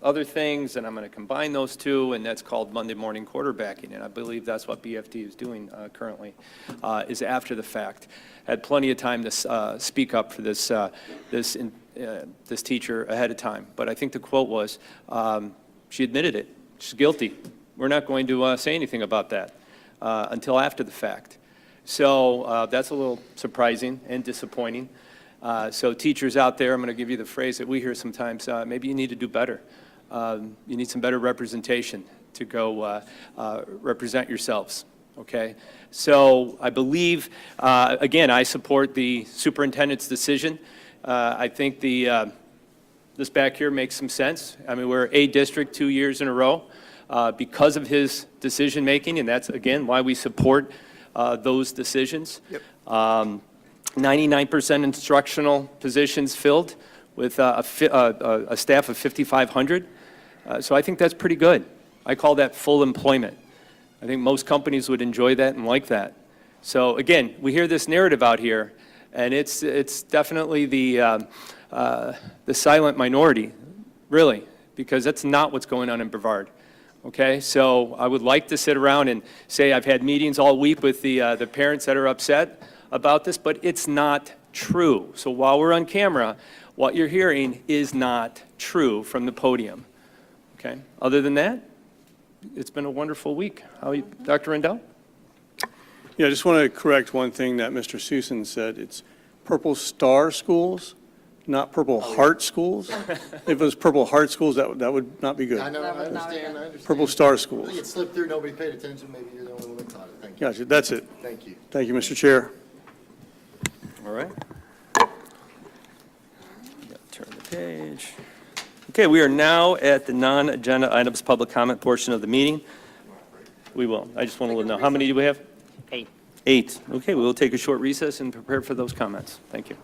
other things, and I'm going to combine those two, and that's called Monday morning quarterbacking, and I believe that's what BFD is doing currently, is after the fact. Had plenty of time to speak up for this teacher ahead of time, but I think the quote was, she admitted it. She's guilty. We're not going to say anything about that. until after the fact. So that's a little surprising and disappointing. So teachers out there, I'm going to give you the phrase that we hear sometimes, maybe you need to do better. You need some better representation to go represent yourselves, okay? So I believe, again, I support the superintendent's decision. I think this back here makes some sense. I mean, we're a district 2 years in a row because of his decision-making, and that's, again, why we support those decisions. Yep. 99% instructional positions filled with a staff of 5,500. So I think that's pretty good. I call that full employment. I think most companies would enjoy that and like that. So again, we hear this narrative out here, and it's definitely the silent minority, really, because that's not what's going on in Brevard. Okay, so I would like to sit around and say I've had meetings all week with the parents that are upset about this, but it's not true. So while we're on camera, what you're hearing is not true from the podium. Okay, other than that, it's been a wonderful week. How are you, Dr. Rendell? Yeah, I just want to correct one thing that Mr. Susan said. It's Purple Star Schools, not Purple Heart Schools. If it was Purple Heart Schools, that would not be good. I know, I understand. Purple Star I Schools. think it slipped through, nobody paid attention, maybe you're the only one that caught it. Thank you. Gotcha, that's it. Thank you. Thank you, Mr. Chair. All right. Turn the page. Okay, we are now at the non-agenda items public comment portion of the meeting. We will. I just want to know, how many do we have? 8. 8. Okay, we will take a short recess and prepare for those comments. Thank you.